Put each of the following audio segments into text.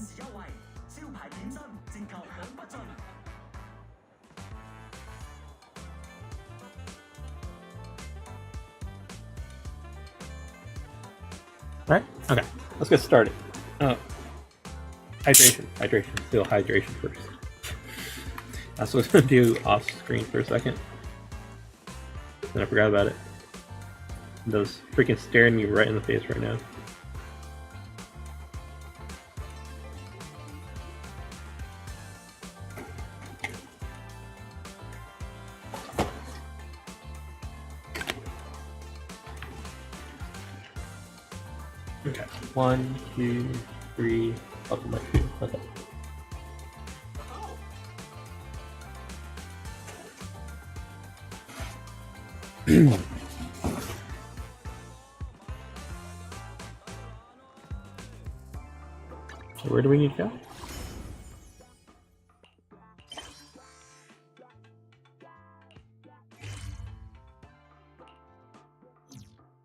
時優惠，招牌點心折扣享不盡。All right. Okay. Let's get started. Hydration. Still hydration first. That's what I was gonna do off screen for a second. Then I forgot about it. Those freaking staring me right in the face right now. Okay. 1, 2, 3. Up to my 2. Okay. So where do we need to go?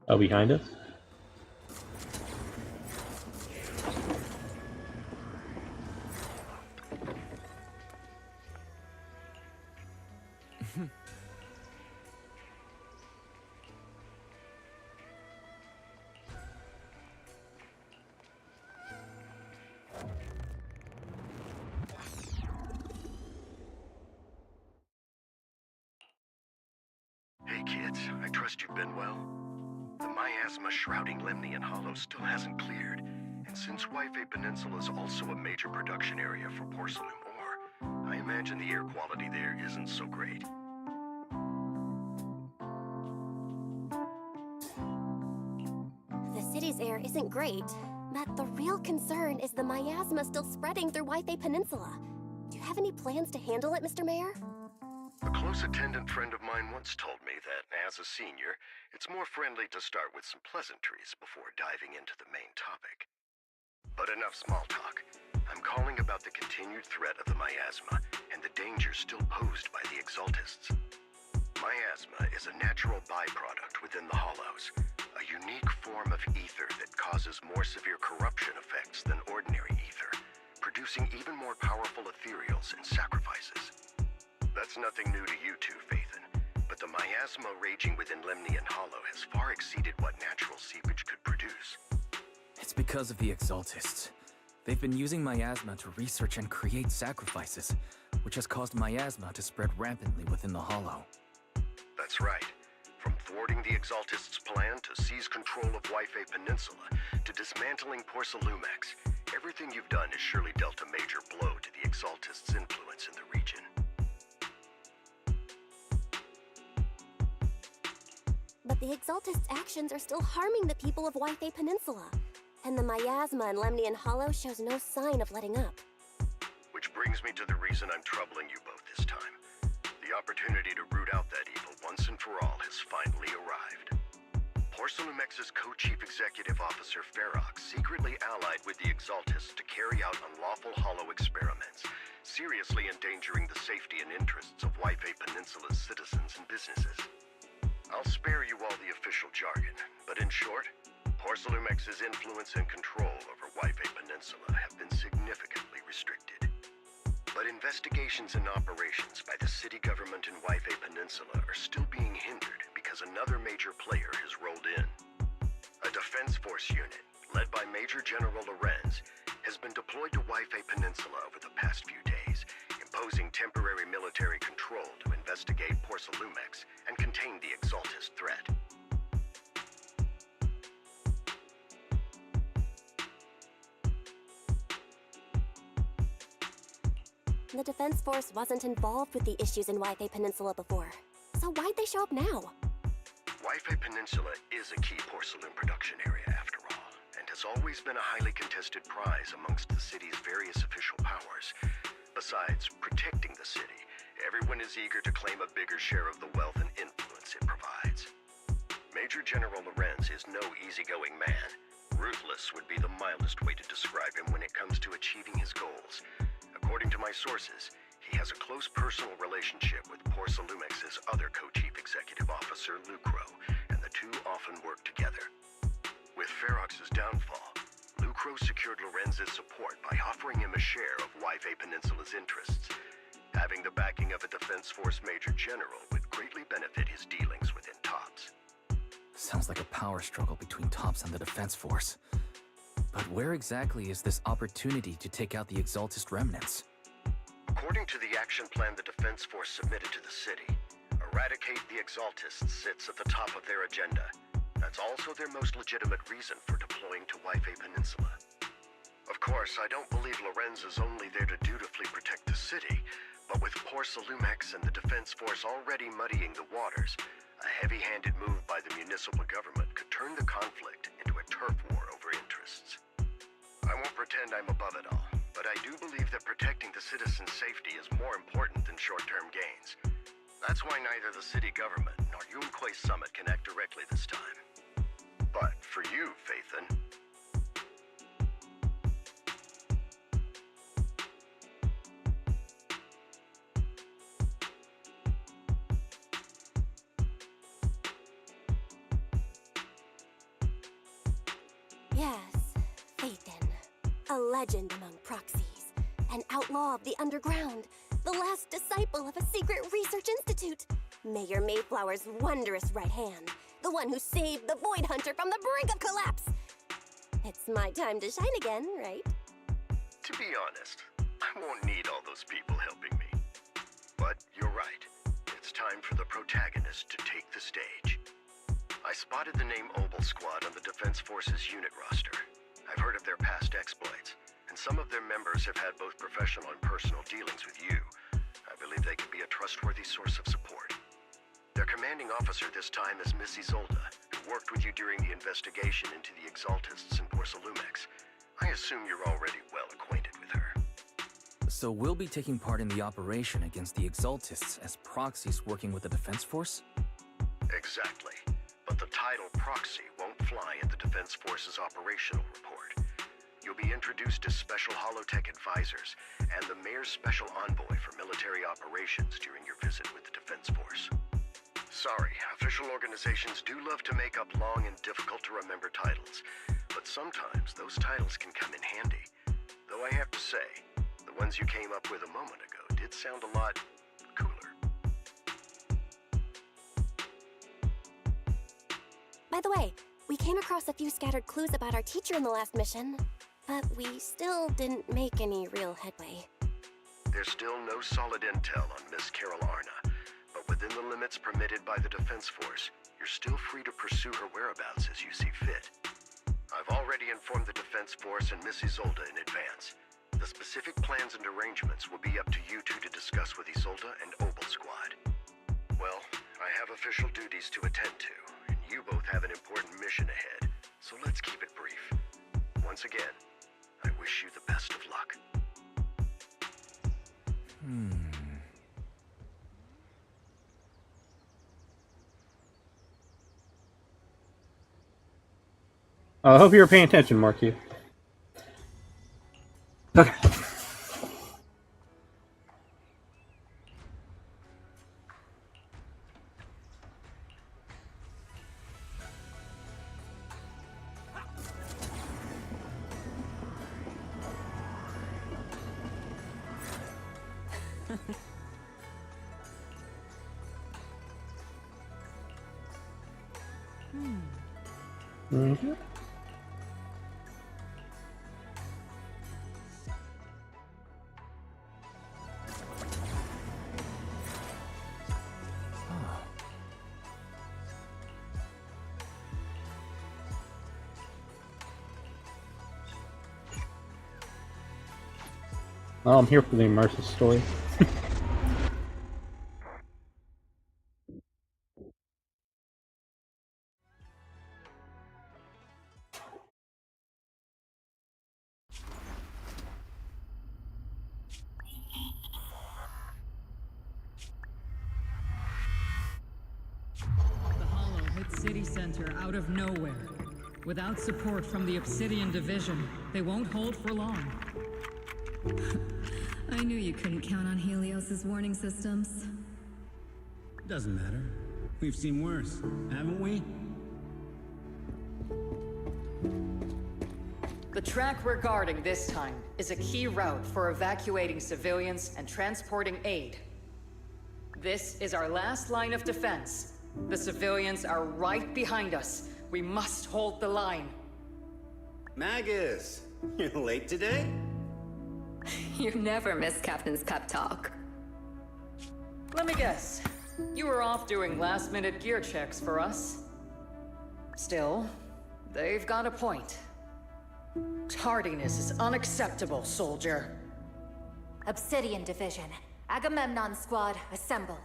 Oh, behind us? Hey kids, I trust you've been well. The miasma shrouding Lemnian Hollow still hasn't cleared, and since Wi-Fi Peninsula is also a major production area for porcelain ore, I imagine the air quality there isn't so great. The city's air isn't great, but the real concern is the miasma still spreading through Wi-Fi Peninsula. Do you have any plans to handle it, Mr. Mayor? A close attendant friend of mine once told me that, as a senior, it's more friendly to start with some pleasantries before diving into the main topic. But enough small talk. I'm calling about the continued threat of the miasma and the danger still posed by the Exaltists. Miasma is a natural byproduct within the Hollows, a unique form of ether that causes more severe corruption effects than ordinary ether, producing even more powerful ethereals and sacrifices. That's nothing new to you two, Phaethon, but the miasma raging within Lemnian Hollow has far exceeded what natural seepage could produce. It's because of the Exaltists. They've been using miasma to research and create sacrifices, which has caused miasma to spread rampantly within the Hollow. That's right. From thwarting the Exaltists' plan to seize control of Wi-Fi Peninsula to dismantling Porcelumex, everything you've done has surely dealt a major blow to the Exaltists' influence in the region. But the Exaltists' actions are still harming the people of Wi-Fi Peninsula, and the miasma in Lemnian Hollow shows no sign of letting up. Which brings me to the reason I'm troubling you both this time. The opportunity to root out that evil once and for all has finally arrived. Porcelumex's co-chief executive officer Ferox secretly allied with the Exaltists to carry out unlawful hollow experiments, seriously endangering the safety and interests of Wi-Fi Peninsula's citizens and businesses. I'll spare you all the official jargon, but in short, Porcelumex's influence and control over Wi-Fi Peninsula have been significantly restricted. But investigations and operations by the city government in Wi-Fi Peninsula are still being hindered because another major player has rolled in. A defense force unit, led by Major General Lorenz, has been deployed to Wi-Fi Peninsula over the past few days, imposing temporary military control to investigate Porcelumex and contain the Exaltist threat. The Defense Force wasn't involved with the issues in Wi-Fi Peninsula before, so why'd they show up now? Wi-Fi Peninsula is a key porcelain production area after all, and has always been a highly contested prize amongst the city's various official powers. Besides protecting the city, everyone is eager to claim a bigger share of the wealth and influence it provides. Major General Lorenz is no easygoing man. Ruthless would be the mildest way to describe him when it comes to achieving his goals. According to my sources, he has a close personal relationship with Porcelumex's other co-chief executive officer, Lucro, and the two often work together. With Ferox's downfall, Lucro Crow secured Lorenz's support by offering him a share of Yve Peninsula's interests. Having the backing of a Defense Force Major General would greatly benefit his dealings within TOPS. Sounds like a power struggle between TOPS and the Defense Force. But where exactly is this opportunity to take out the Exaltist remnants? According to the action plan the Defense Force submitted to the city, eradicate the Exaltists sits at the top of their agenda. That's also their most legitimate reason for deploying to Yve Peninsula. Of course, I don't believe Lorenz is only there to dutifully protect the city, but with Porsalumex and the Defense Force already muddying the waters, a heavy-handed move by the municipal government could turn the conflict into a turf war over interests. I won't pretend I'm above it all, but I do believe that protecting the citizens' safety is more important than short-term gains. That's why neither the city government nor Yunque's summit can act directly this time. But for you, Phaethon, Yes, Phaethon. A legend among proxies. An outlaw of the underground. The last disciple of a secret research institute. Mayor Mayflower's wondrous right hand. The one who saved the Void Hunter from the brink of collapse. It's my time to shine again, right? to be honest, I won't need all those people helping me. But you're right. It's time for the protagonist to take the stage. I spotted the name Obel Squad on the Defense Force's unit roster. I've heard of their past exploits, and some of their members have had both professional and personal dealings with you. I believe they could be a trustworthy source of support. Their commanding officer this time is Miss Isolda, who worked with you during the investigation into the Exaltists in Porsalumex. I assume you're already well acquainted with her. So we'll be taking part in the operation against the Exaltists as proxies working with the Defense Force? Exactly. But the title proxy won't fly in the Defense Force's operational report. You'll be introduced as Special Holotech Advisors and the Mayor's Special Envoy for Military Operations during your visit with the Defense Force. Sorry, official organizations do love to make up long and difficult-to-remember titles, but sometimes those titles can come in handy. Though I have to say, the ones you came up with a moment ago did sound a lot cooler. By the way, we came across a few scattered clues about our teacher in the last mission, but we still didn't make any real headway. There's still no solid intel on Miss Carol Arna, but within the limits permitted by the Defense Force, you're still free to pursue her whereabouts as you see fit. I've already informed the Defense Force and Miss Isolda in advance. The specific plans and arrangements will be up to you two to discuss with Isolda and Obel Squad. Well, I have official duties to attend to, and you both have an important mission ahead, so let's keep it brief. Once again, I wish you the best of luck. I hope you were paying attention, Marky. Okay. Mm-hmm. Well, I'm here for the immersive story. The Hollow hit City Center out of nowhere. Without support from the Obsidian Division, they won't hold for long. I knew you couldn't count on Helios's warning systems. Doesn't matter. We've seen worse, haven't we? The track we're guarding this time is a key route for evacuating civilians and transporting aid. This is our last line of defense. The civilians are right behind us. We must hold the line. Magus, you're late today? You never miss Captain's pep talk. Let me guess. You were off doing last-minute gear checks for us. Still, they've got a point. Tardiness is unacceptable, soldier. Obsidian Division. Agamemnon Squad assembled.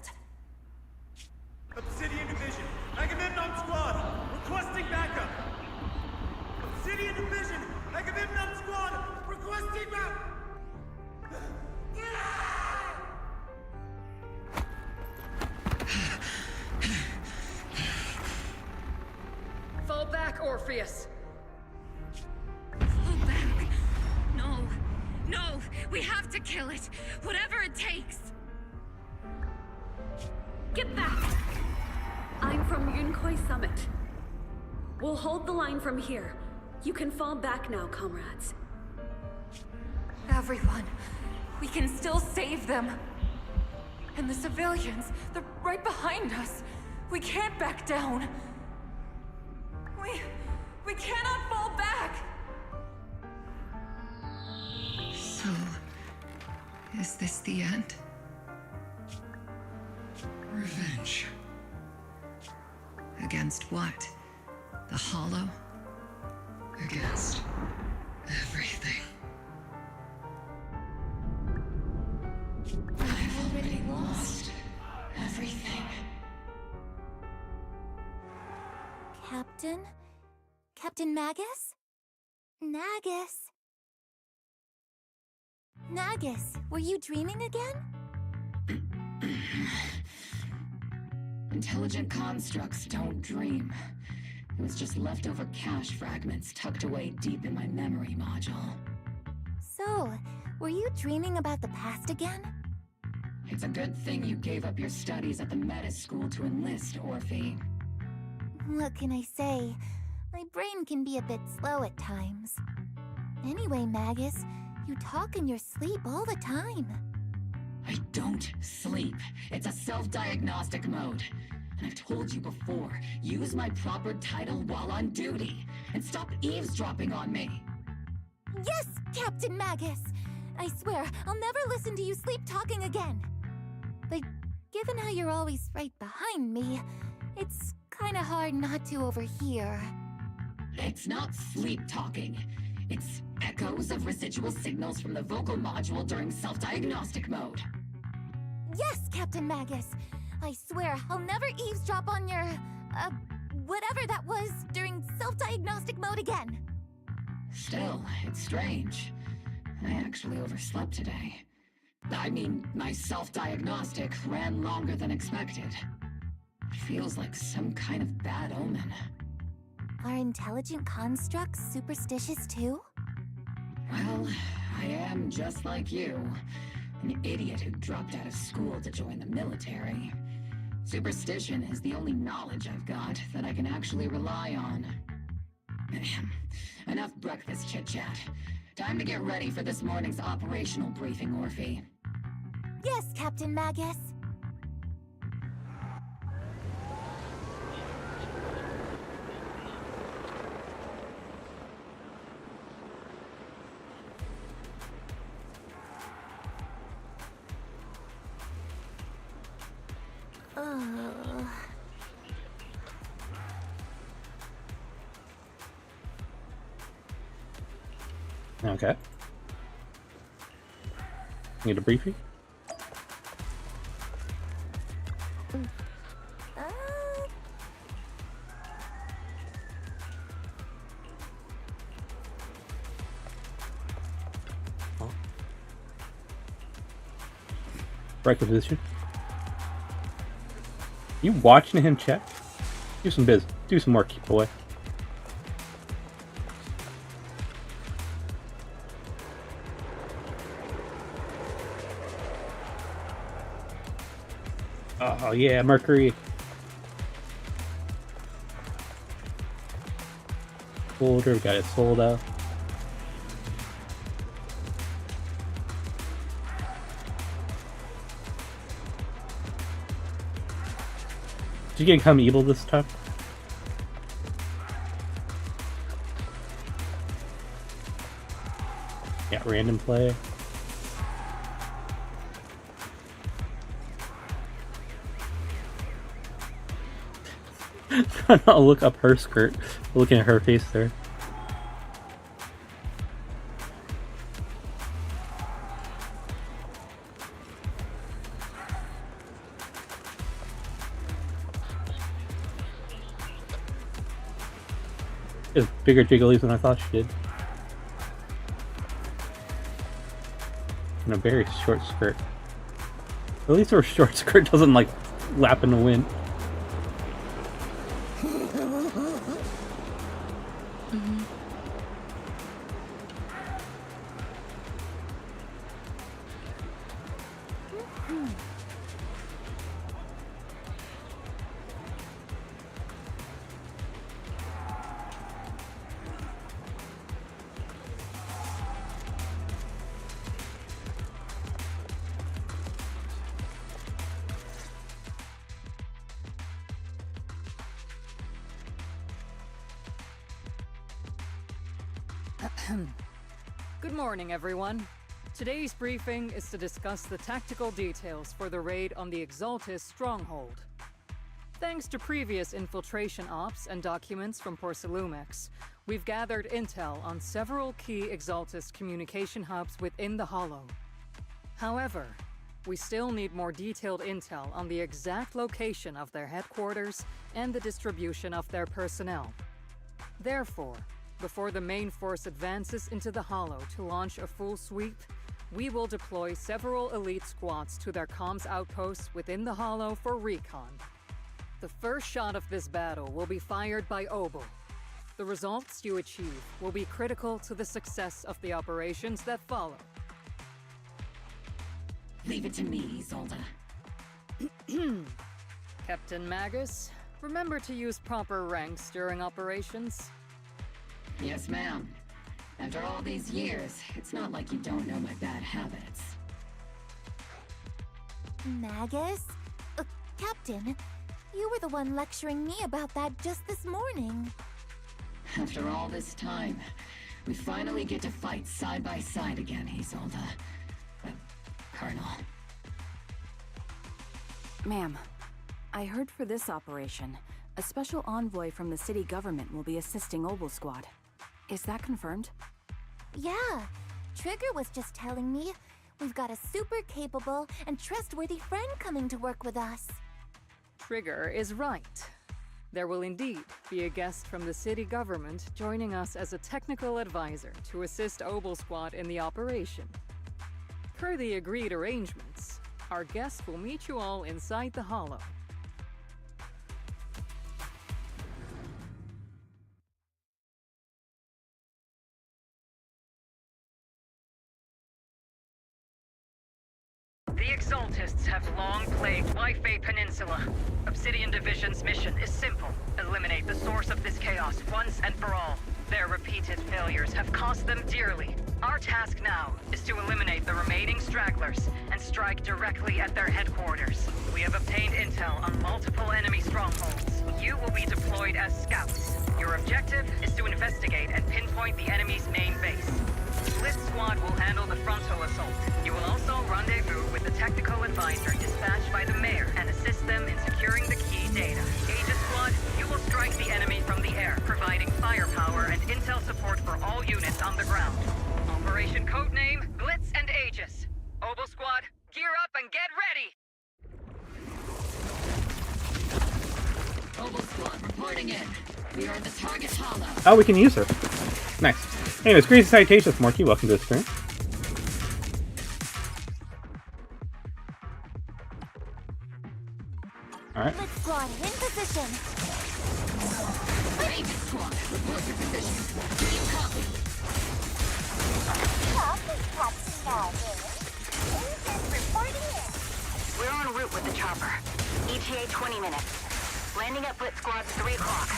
Obsidian Division, Agamemnon Squad, requesting backup. Obsidian Division, Agamemnon Squad, requesting backup. Fall back, Orpheus! Fall back. No. No. We have to kill it. Whatever it takes. Get back! I'm from Yunkoi Summit. We'll hold the line from here. You can fall back now, comrades. Everyone, we can still save them. And the civilians, they're right behind us. We can't back down. We cannot fall back! So, is this the end? Revenge. Against what? The Hollow? Against everything. I've already lost everything. Captain? Captain Magus? Nagus? Nagus, were you dreaming again? Intelligent constructs don't dream. It was just leftover cache fragments tucked away deep in my memory module. So, were you dreaming about the past again? It's a good thing you gave up your studies at the Meta School to enlist, Orphe. What can I say? My brain can be a bit slow at times. Anyway, Magus, you talk in your sleep all the time. I don't sleep. It's a self-diagnostic mode. And I've told you before, use my proper title while on duty, and stop eavesdropping on me. Yes, Captain Magus! I swear, I'll never listen to you sleep-talking again. But given how you're always right behind me, it's kinda hard not to overhear. It's not sleep-talking. It's echoes of residual signals from the vocal module during self-diagnostic mode. Yes, Captain Magus! I swear, I'll never eavesdrop on your, whatever that was during self-diagnostic mode again. Still, it's strange. I actually overslept today. I mean, my self-diagnostic ran longer than expected. It feels like some kind of bad omen. Are intelligent constructs superstitious too? Well, I am just like you. An idiot who dropped out of school to join the military. Superstition is the only knowledge I've got that I can actually rely on. Enough breakfast chit-chat. Time to get ready for this morning's operational briefing, Orphe. Yes, Captain Magus. Okay. Need a briefing? Breakfast position. You watching him check? Do some biz. Do some work, boy. Oh yeah, Mercury. Folder, got it sold out. Did you become evil this time? Yeah, random play. I'll look up her skirt, looking at her face there. She has bigger jigglies than I thought she did. And a very short skirt. At least her short skirt doesn't like lap in the wind. Good morning, everyone. Today's briefing is to discuss the tactical details for the raid on the Exaltis stronghold. Thanks to previous infiltration ops and documents from Porcelumex, we've gathered intel on several key Exaltis communication hubs within the Hollow. However, we still need more detailed intel on the exact location of their headquarters and the distribution of their personnel. Therefore, before the main force advances into the Hollow to launch a full sweep, we will deploy several elite squads to their comms outposts within the Hollow for recon. The first shot of this battle will be fired by Obel. The results you achieve will be critical to the success of the operations that follow. Leave it to me, Isolde. Captain Magus, remember to use proper ranks during operations. Yes, ma'am. After all these years, it's not like you don't know my bad habits. Magus? Captain, you were the one lecturing me about that just this morning. After all this time, we finally get to fight side by side again, Isolde. Colonel. Ma'am, I heard for this operation, a special envoy from the city government will be assisting Obel Squad. Is that confirmed? Yeah, Trigger was just telling me we've got a super capable and trustworthy friend coming to work with us. Trigger is right. There will indeed be a guest from the city government joining us as a technical advisor to assist Obel Squad in the operation. Per the agreed arrangements, our guest will meet you all inside the Hollow. The Exaltists have long plagued Waifei Peninsula. Obsidian Division's mission is simple. Eliminate the source of this chaos once and for all. Their repeated failures have cost them dearly. Our task now is to eliminate the remaining stragglers and strike directly at their headquarters. We have obtained intel on multiple enemy strongholds. You will be deployed as scouts. Your objective is to investigate and pinpoint the enemy's main base. Split Squad will handle the frontal assault. You will also rendezvous with the technical advisor dispatched by the mayor and assist them in securing the key data. Aegis Squad, you will strike the enemy from the air, providing firepower and intel support for all units on the ground. Operation codename Blitz and Aegis. Obel Squad, gear up and get ready! Obel Squad reporting in. We are the target Hollow. Oh, we can use her. Nice. Anyways, great citations, Morky. Welcome to the stream. Alright. Blitz Squad in position. Aegis Squad, report your position. Keep copy. We're en route with the chopper. ETA 20 minutes. Landing at Blitz Squad 3 o'clock.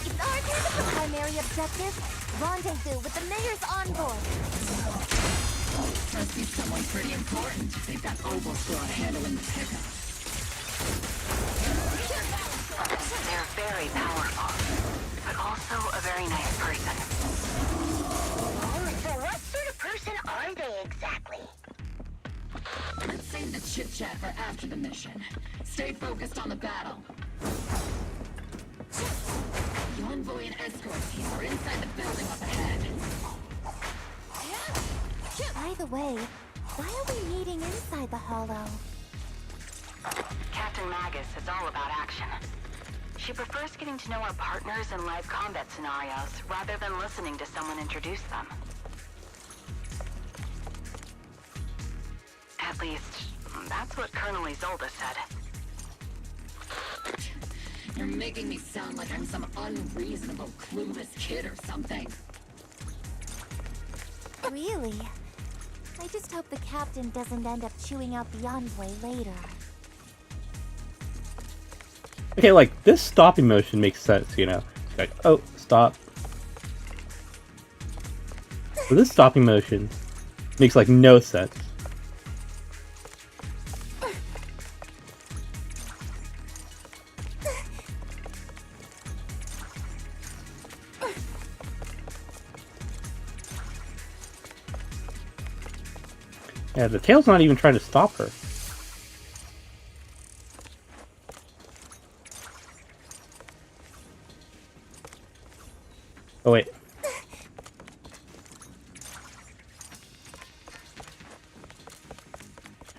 It's our turn to the primary objective. Rendezvous with the mayor's envoy. Must be someone pretty important if they've got Obel Squad handling the pickup. very nice person. So what sort of person are they exactly? Let's save the chit-chat for after the mission. Stay focused on the battle. The envoy and escort team are inside the building up ahead. By the way, why are we meeting inside the hollow? Captain Magus is all about action. She prefers getting to know our partners in live combat scenarios rather than listening to someone introduce them. At least, that's what Colonel Isolde said. You're making me sound like I'm some unreasonable, clueless kid or something. Really? I just hope the captain doesn't end up chewing out the envoy later. Okay, like, this stopping motion makes sense, you know? Like, oh, stop. But this stopping motion makes, like, no sense. Yeah, the tail's not even trying to stop her. Oh, wait.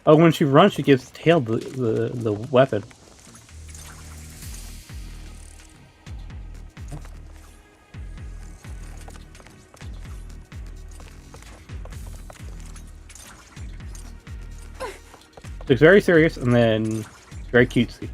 Oh, when she runs, she gives the tail the weapon. Looks very serious and then very cutesy.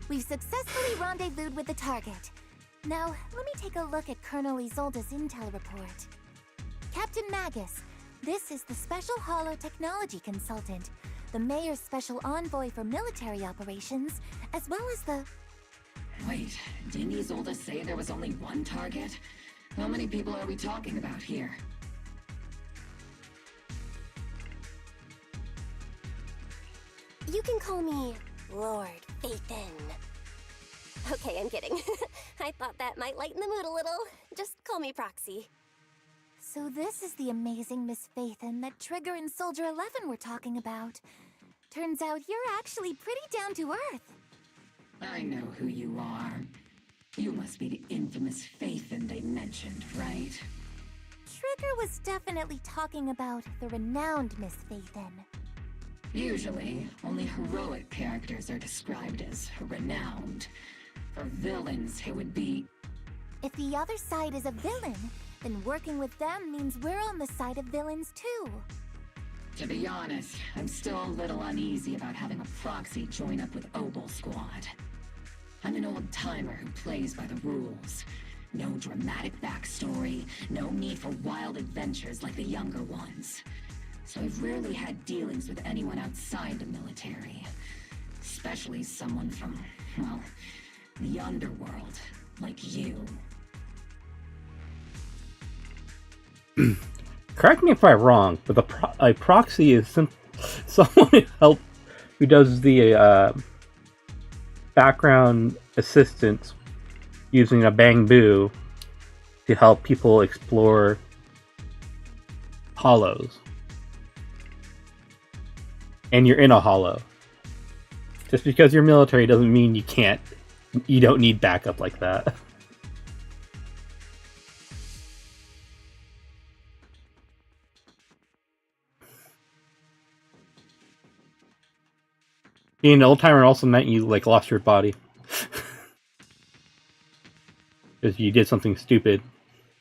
We've successfully rendezvoused with the target. Now, let me take a look at Colonel Isolde's intel report. Captain Magus, this is the Special Hollow Technology Consultant, the Mayor's Special Envoy for Military Operations, as well as the... Wait, didn't Isolde say there was only one target? How many people are we talking about here? You can call me Lord Phaethon. Okay, I'm kidding. I thought that might lighten the mood a little. Just call me Proxy. So this is the amazing Miss Phaethon that Trigger and Soldier 11 were talking about. Turns out you're actually pretty down to earth. I know who you are. You must be the infamous Phaethon they mentioned, right? Trigger was definitely talking about the renowned Miss Phaethon. Usually, only heroic characters are described as renowned. For villains, it would be... If the other side is a villain, then working with them means we're on the side of villains too. To be honest, I'm still a little uneasy about having a proxy join up with Obel Squad. I'm an old-timer who plays by the rules. No dramatic backstory, no need for wild adventures like the younger ones. So I've rarely had dealings with anyone outside the military. Especially someone from, well, the underworld, like you. Correct me if I'm wrong, but a proxy is someone who does the background assistance using a bamboo to help people explore hollows. And you're in a hollow. Just because you're military doesn't mean you don't need backup like that. Being an old timer also meant you lost your body. Because you did something stupid.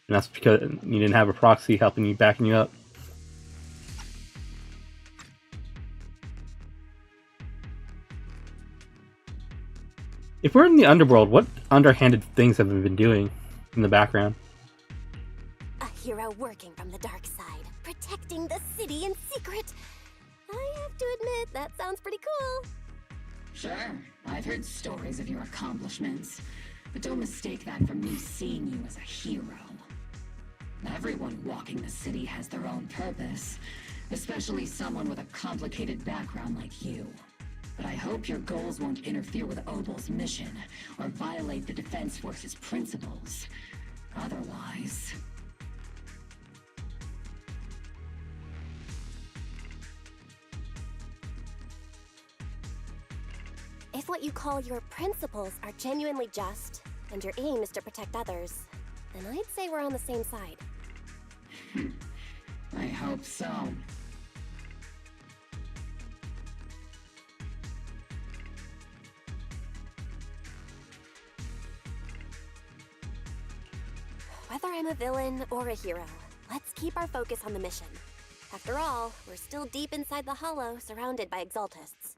And that's because you didn't have a proxy helping you, backing you up. If we're in the underworld, what underhanded things have we been doing in the background? hero working from the dark side, protecting the city in secret. I have to admit, that sounds pretty cool. Sure, I've heard stories of your accomplishments, but don't mistake that for me seeing you as a hero. Everyone walking the city has their own purpose, especially someone with a complicated background like you. But I hope your goals won't interfere with Obel's mission, or violate the Defense Force's principles. Otherwise... If what you call your principles are genuinely just, and your aim is to protect others, then I'd say we're on the same side. I hope so. Whether I'm a villain or a hero, let's keep our focus on the mission. After all, we're still deep inside the Hollow, surrounded by Exaltists.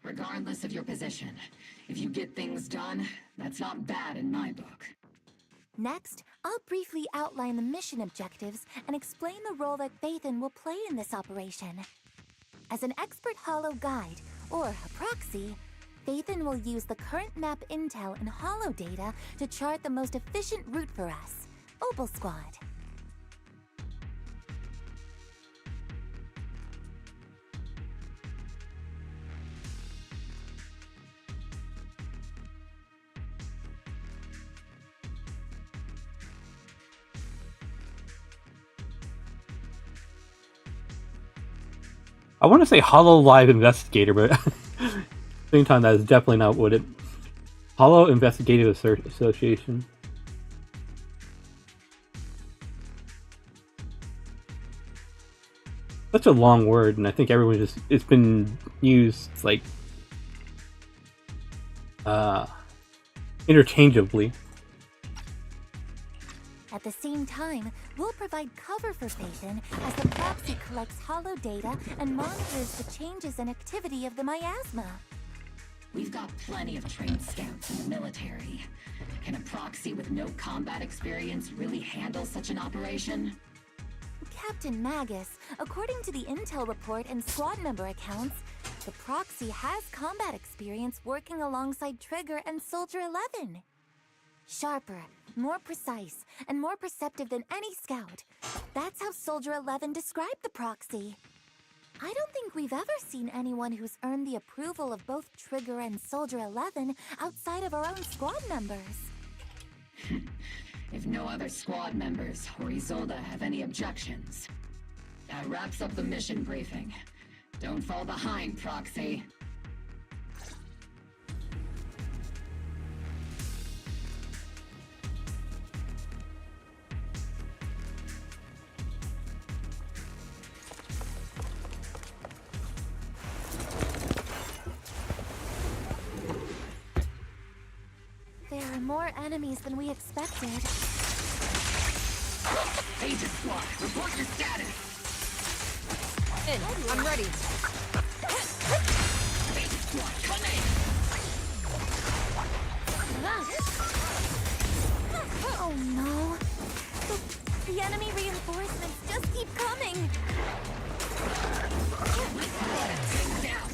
Regardless of your position, if you get things done, that's not bad in my book. Next, I'll briefly outline the mission objectives and explain the role that Phaethon will play in this operation. As an expert Hollow guide, or a proxy, Phaethon will use the current map intel and Hollow data to chart the most efficient route for us, Obel Squad. I want to say Hollow Live Investigator, but at the same time, that is definitely not what it... Hollow Investigative Association. Such a long word, and I think everyone just... It's been used, like... interchangeably. At the same time, we'll provide cover for Phaethon as the proxy collects Hollow data and monitors the changes and activity of the miasma. We've got plenty of trained scouts in the military. Can a proxy with no combat experience really handle such an operation? Captain Magus, according to the intel report and squad member accounts, the proxy has combat experience working alongside Trigger and Soldier 11. Sharper, more precise, and more perceptive than any scout. That's how Soldier 11 described the proxy. I don't think we've ever seen anyone who's earned the approval of both Trigger and Soldier 11 outside of our own squad members. If no other squad members or Isolde have any objections. That wraps up the mission briefing. Don't fall behind, Proxy. There are more enemies than we expected. Agent Squad, report your status! I'm ready. Agent Squad, come in! Oh no! The enemy reinforcements just keep coming! Down!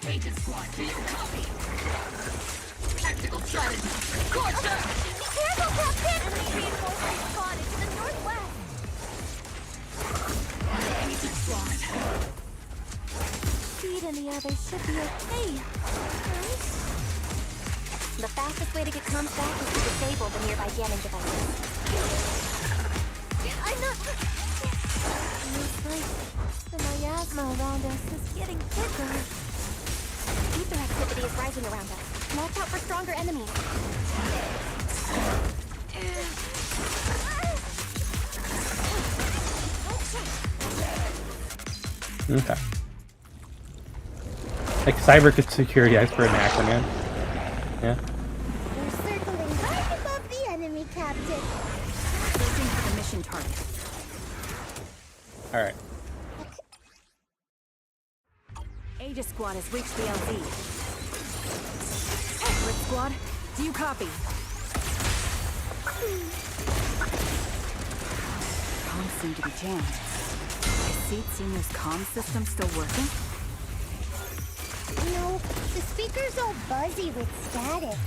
Agent Squad, do you copy? Tactical strategy! Scorcher! Be careful, Captain! Enemy reinforcements spotted to the northwest! Agent Squad! Speed and the others should be okay, right? The fastest way to get comms back is to disable the nearby jamming devices. I'm not... Looks like the miasma around us is getting thicker. Ether activity is rising around us. Watch out for stronger enemies. Okay. Like cyber security expert and acronym. Yeah. We're circling right above the enemy, Captain. Searching for the mission target. Alright. Aegis Squad has reached the LZ. Red Squad, do you copy? comms seem to be jammed. Is Seed Senior's comms system still working? No, the speaker's all buzzy with static.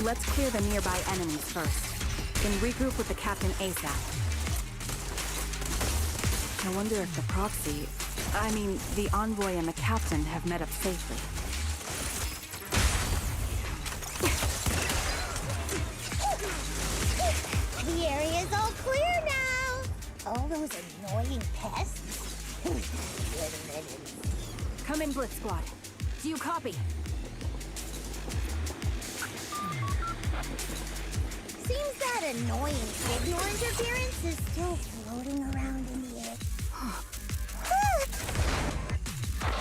Let's clear the nearby enemies first, then regroup with the captain ASAP. I wonder if the proxy, the envoy and the captain have met up safely. The area's all clear now. All those annoying pests. Come in, Blitz Squad. Do you copy? Seems that annoying signal interference is still floating around in the air.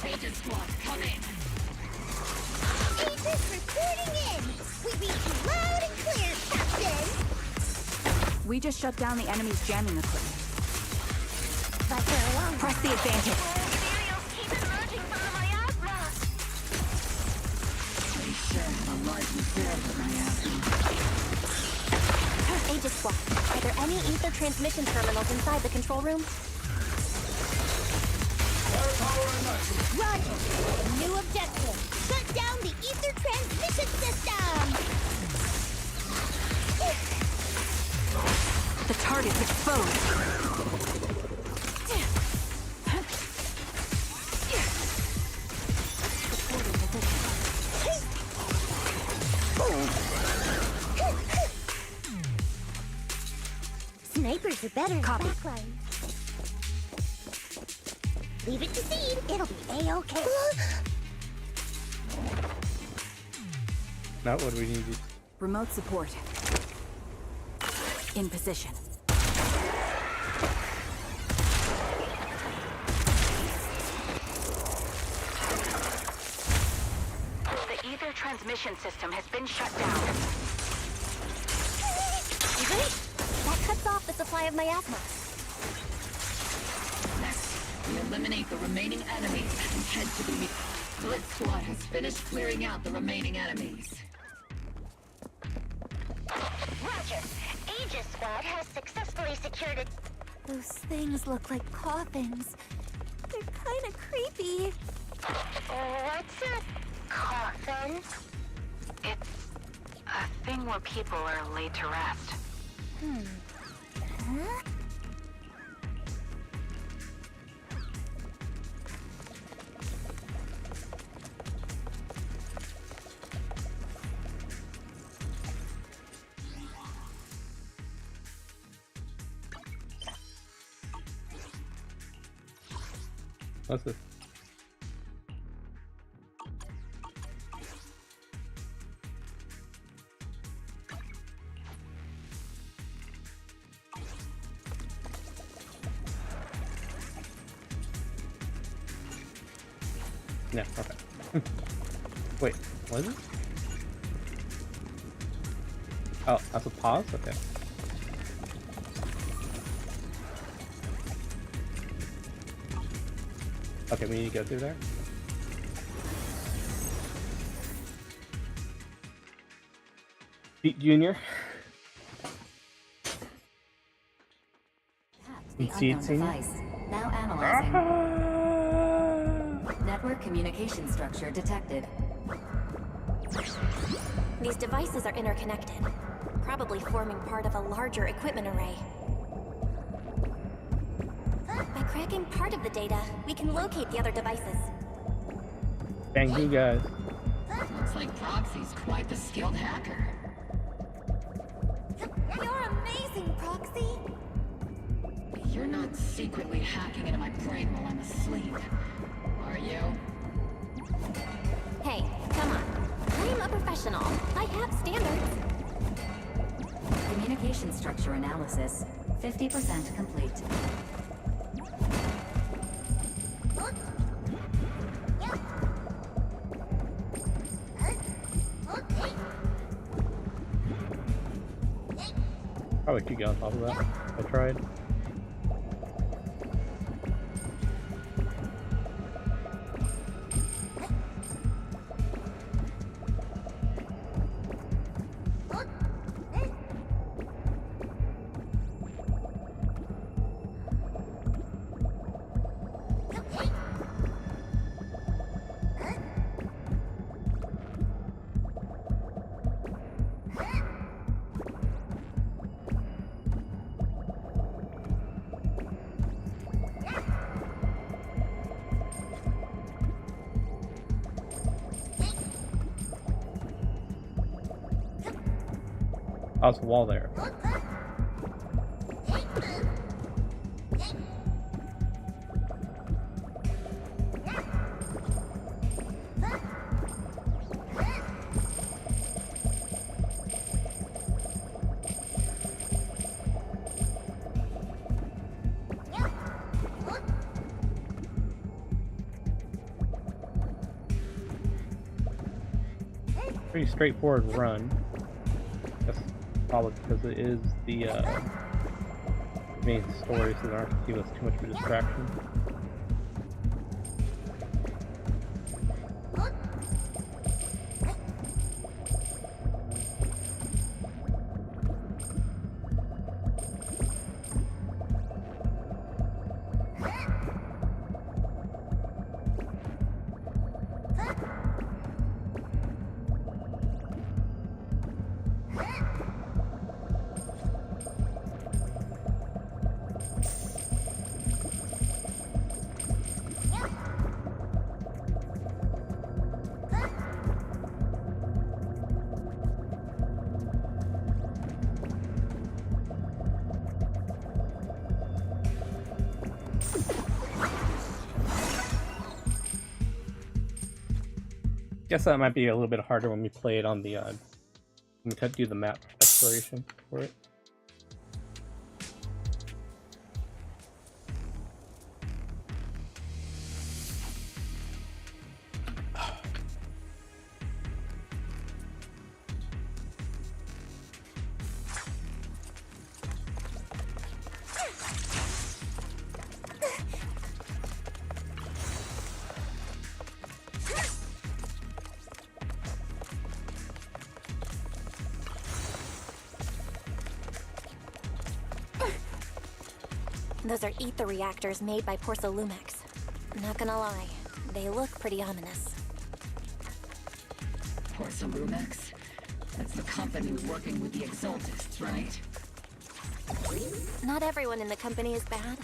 Agent Squad, come in. Agents reporting in. We read you loud and clear, Captain. We just shut down the enemy's jamming equipment. But for a long Press the advantage. Materials keep emerging from the miasma. They sure have a large reserve of miasma. Agent Squad, are there any ether transmission terminals inside the control room? Roger. New objective. Shut down the ether transmission system. The target's exposed. Snipers are better Copy. than backline. Leave it to Seed. It'll be A-OK. Now what do we need to do? Remote support. In position. The ether transmission system has been shut down. Great! That cuts off the supply of miasma. Next, we eliminate the remaining enemies and head to the... Blitz Squad has finished clearing out the remaining enemies. Roger. Aegis Squad has successfully secured it. Those things look like coffins. They're kind of creepy. What's a coffin? It's a thing where people are laid to rest. Huh? What's this? Yeah, okay. Wait, what is it? Oh, that's a pause? Okay. Okay, we need to go through there. Junior? The unknown device. Now analyzing. Network communication structure detected. These devices are interconnected, probably forming part of a larger equipment array. By cracking part of the data, we can locate the other devices. Thank you guys. Looks like Proxy's quite the skilled hacker. You're amazing, Proxy. You're not secretly hacking into my brain while I'm asleep, are you? Hey, come on. I'm a professional. I have standards. Communication structure analysis. 50% complete. Probably could get on top of that. I tried. Oh, it's a wall there. Pretty straightforward run. That's probably because it is the main story, so there aren't too much of a distraction. Guess that might be a little bit harder when we play it on the when we do the map exploration for it. Those are ether reactors made by Lumex. Not gonna lie, they look pretty ominous. Lumex? That's the company working with the Exaltists, right? Not everyone in the company is bad.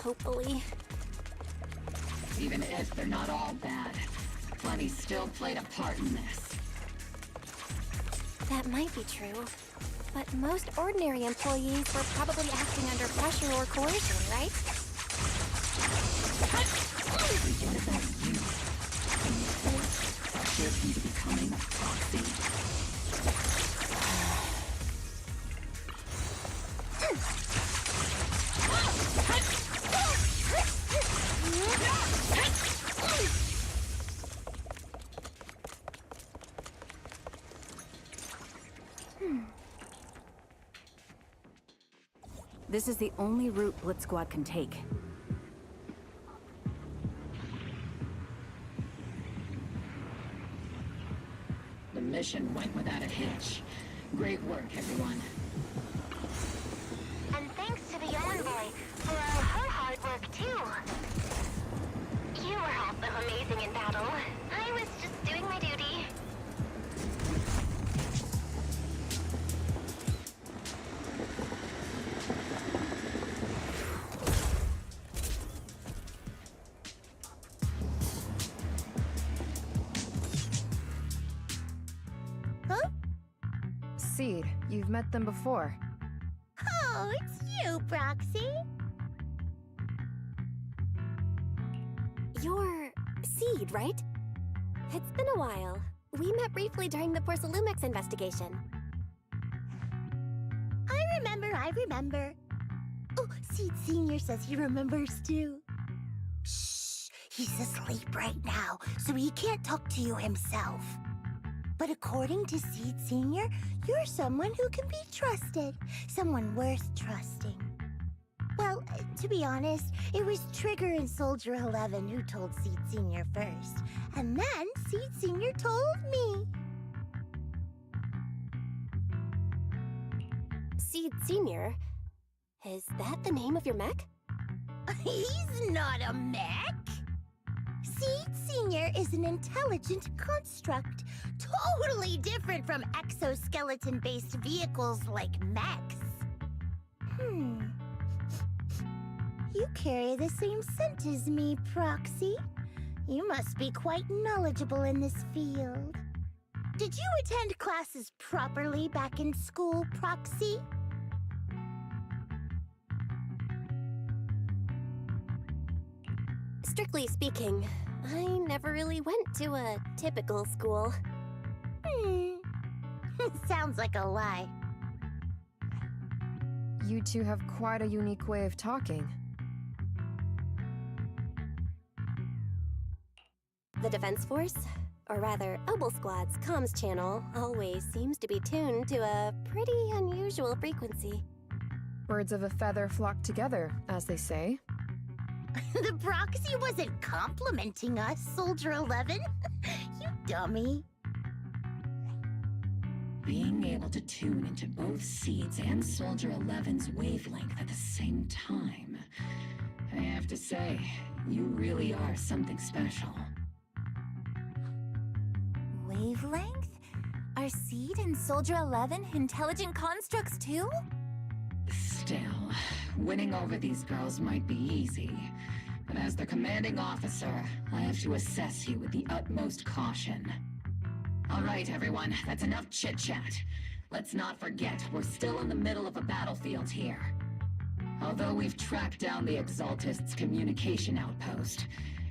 Hopefully. Even if they're not all bad, plenty still played a part in this. That might be true. But most ordinary employees were probably acting under pressure or coercion, right? What about you? Can you force pressure into becoming a proxy? This is the only route Blitz Squad can take. The mission went without a hitch. Great work, everyone. And thanks to the Envoy for all her hard work, too. You were also amazing in battle. I was just doing my duty. Seed, you've met them before. Oh, it's you, Proxy. You're Seed, right? It's been a while. We met briefly during the Lumex investigation. I remember. Oh, Seed Senior says he remembers too. Shh, he's asleep right now, so he can't talk to you himself. But according to Seed Senior, you're someone who can be trusted. Someone worth trusting. Well, to be honest, it was Trigger and Soldier 11 who told Seed Senior first. And then Seed Senior told me. Seed Senior? Is that the name of your mech? He's not a mech. Seed Senior is an intelligent construct, totally different from exoskeleton-based vehicles like mechs. You carry the same scent as me, Proxy. You must be quite knowledgeable in this field. Did you attend classes properly back in school, Proxy? Strictly speaking, I never really went to a typical school. Sounds like a lie. You two have quite a unique way of talking. The Defense Force, or rather, Obel Squad's comms channel, always seems to be tuned to a pretty unusual frequency. Birds of a feather flock together, as they say. The Proxy wasn't complimenting us, Soldier 11. You dummy. Being able to tune into both Seeds and Soldier 11's wavelength at the same time. I have to say, you really are something special. Wavelength? Are Seed and Soldier 11 intelligent constructs too? Still, winning over these girls might be easy. But as their commanding officer, I have to assess you with the utmost caution. All right, everyone, that's enough chit-chat. Let's not forget, we're still in the middle of a battlefield here. Although we've tracked down the Exaltists' communication outpost,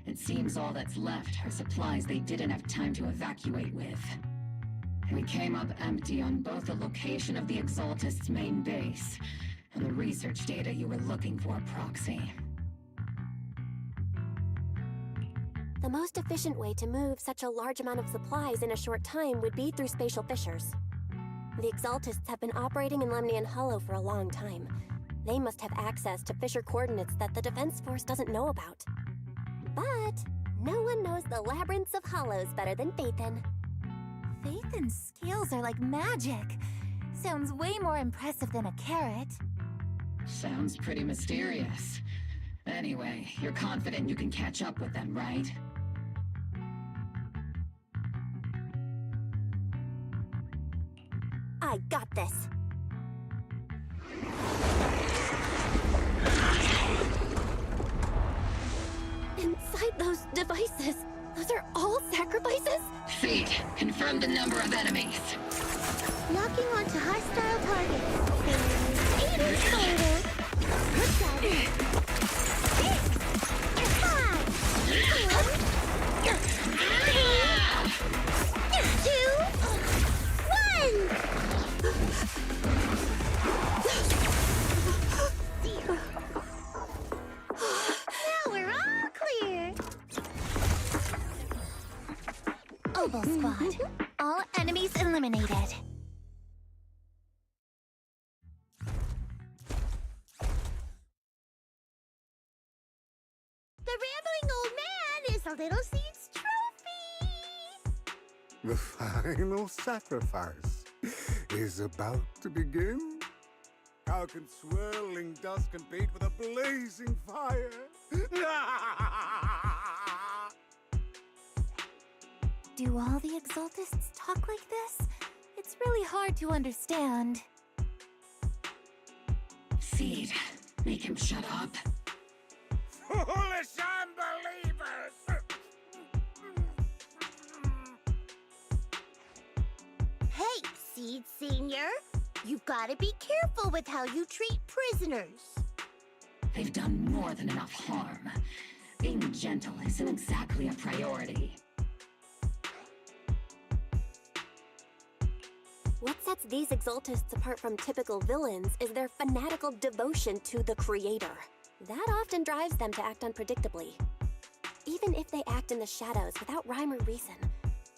it seems all that's left are supplies they didn't have time to evacuate with. We came up empty on both the location of the Exaltists' main base and the research data you were looking for, Proxy. The most efficient way to move such a large amount of supplies in a short time would be through spatial fissures. The Exaltists have been operating in Lemnian Hollow for a long time. They must have access to fissure coordinates that the Defense Force doesn't know about. But no one knows the labyrinths of hollows better than Phaethon. Phaethon's skills are like magic. Sounds way more impressive than a carrot. Sounds pretty mysterious. Anyway, you're confident you can catch up with them, right? I got this. Inside those devices, those are all sacrifices? Seed, confirm the number of enemies. Locking onto hostile targets. 8 in total. What's that? 2, 1. Now we're all clear. Obel Squad. All enemies eliminated. The rambling old man is a little Seed's trophy. The final sacrifice is about to begin. How can swirling dust compete with a blazing fire? Do all the Exaltists talk like this? It's really hard to understand. Seed, make him shut up. Foolish unbelievers! Hey, Seed Senior. You've got to be careful with how you treat prisoners. They've done more than enough harm. Being gentle isn't exactly a priority. What sets these Exaltists apart from typical villains is their fanatical devotion to the Creator. That often drives them to act unpredictably. Even if they act in the shadows without rhyme or reason,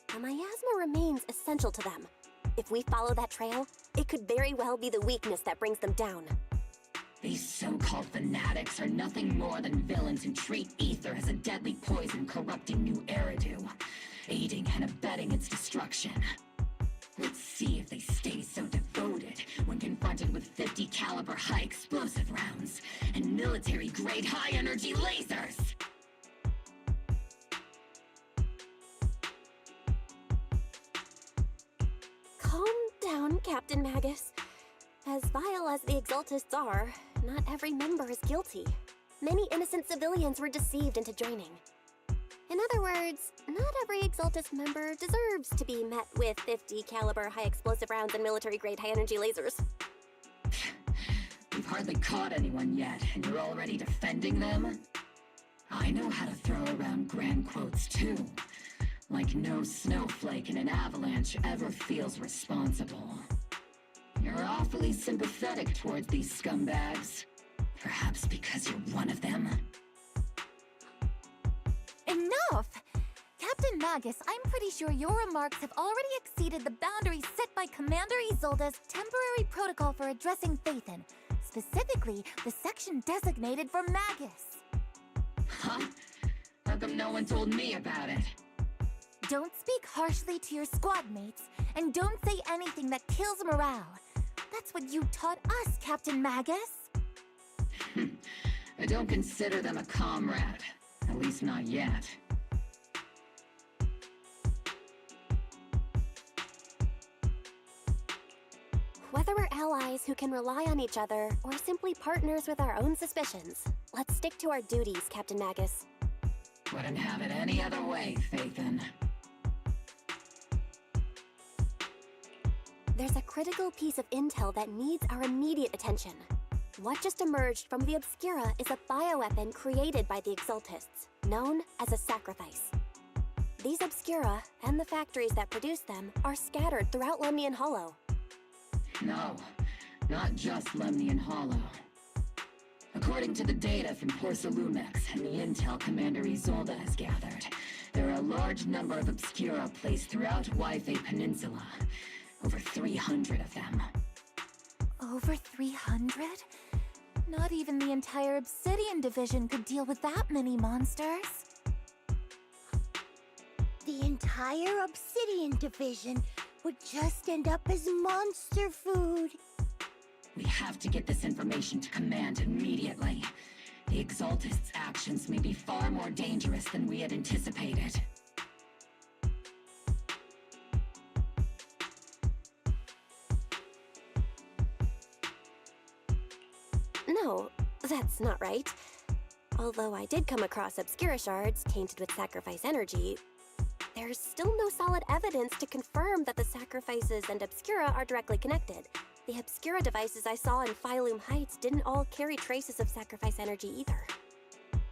the miasma remains essential to them. If we follow that trail, it could very well be the weakness that brings them down. These so-called fanatics are nothing more than villains who treat ether as a deadly poison corrupting new Eridu, aiding and abetting its destruction. Let's see if they stay so devoted when confronted with 50 caliber high explosive rounds and military-grade high-energy lasers! Calm down, Captain Magus. As vile as the Exaltists are, not every member is guilty. Many innocent civilians were deceived into joining. In other words, not every Exaltus member deserves to be met with 50 caliber high explosive rounds and military grade high energy lasers. We've hardly caught anyone yet, and you're already defending them? I know how to throw around grand quotes too. Like no snowflake in an avalanche ever feels responsible. You're awfully sympathetic towards these scumbags. Perhaps because you're one of them? Enough! Captain Magus, I'm pretty sure your remarks have already exceeded the boundaries set by Commander Isolde's temporary protocol for addressing Phaethon, specifically the section designated for Magus. Huh? How come no one told me about it? Don't speak harshly to your squad mates, and don't say anything that kills morale. That's what you taught us, Captain Magus. I don't consider them a comrade. At least not yet. Whether we're allies who can rely on each other, or simply partners with our own suspicions, let's stick to our duties, Captain Magus. Wouldn't have it any other way, Phaethon. There's a critical piece of intel that needs our immediate attention. What just emerged from the Obscura is a bioweapon created by the Exaltists, known as a sacrifice. These Obscura, and the factories that produce them, are scattered throughout Lemnian Hollow. No, not just Lemnian Hollow. According to the data from Porcelumex and the intel Commander Isolde has gathered, there are a large number of Obscura placed throughout Yphae Peninsula. Over 300 of them. Over 300? Not even the entire Obsidian Division could deal with that many monsters. The entire Obsidian Division would just end up as monster food. We have to get this information to Command immediately. The Exaltists' actions may be far more dangerous than we had anticipated. No, that's not right. Although I did come across Obscura shards tainted with sacrifice energy, there's still no solid evidence to confirm that the sacrifices and Obscura are directly connected. The Obscura devices I saw in Phylum Heights didn't all carry traces of sacrifice energy either.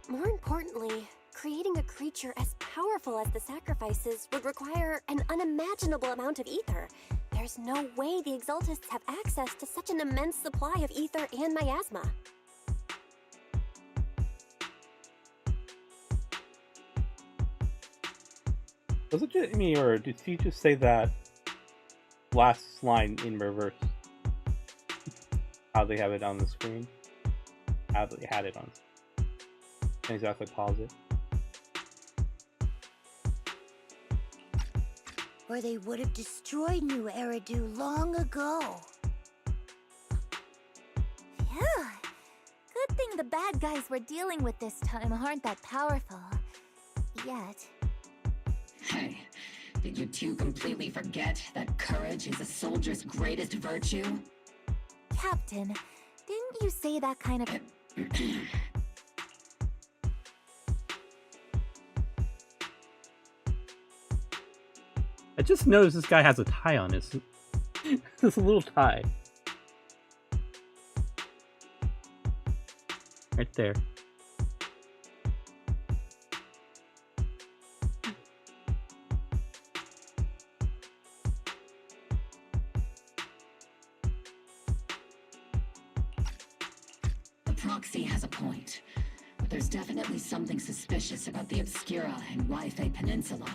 More importantly, creating a creature as powerful as the sacrifices would require an unimaginable amount of ether. There's no way the Exaltists have access to such an immense supply of ether and miasma. Was it just me, or did he just say that last line in reverse? How they have it on the screen? How they had it on. Can't exactly pause it. Or they would have destroyed New Eridu long ago. Yeah. Good thing the bad guys we're dealing with this time aren't that powerful. Yet. Hey, did you two completely forget that courage is a soldier's greatest virtue? Captain, didn't you say that kind of... I just noticed this guy has a tie on his... this little tie. Right there. The proxy has a point, but there's definitely something suspicious about the Obscura and Yphae Peninsula.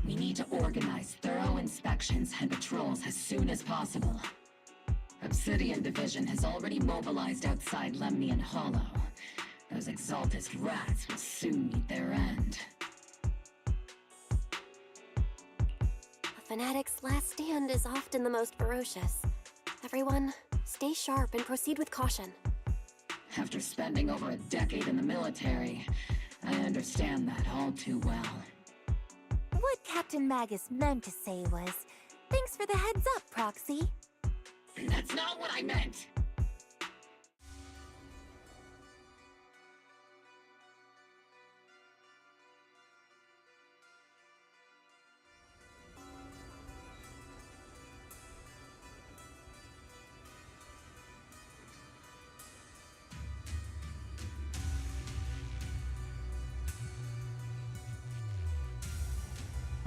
We need to organize thorough inspections and patrols as soon as possible. Obsidian Division has already mobilized outside Lemnian Hollow. Those Exaltist rats will soon meet their end. A fanatic's last stand is often the most ferocious. Everyone, stay sharp and proceed with caution. After spending over a decade in the military, I understand that all too well. What Captain Magus meant to say was, thanks for the heads up, Proxy. That's not what I meant!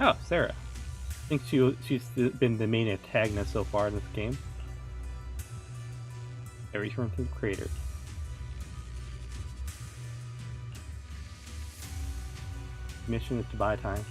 Oh, Sarah. I think she's been the main antagonist so far in this game. Return to the crater. Mission is to buy time.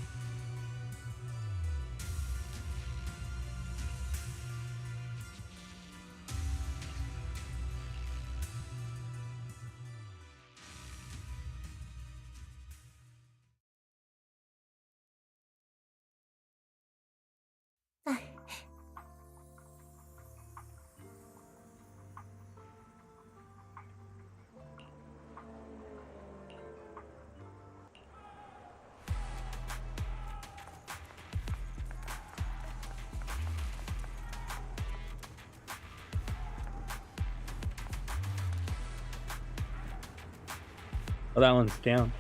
Oh, that one's down.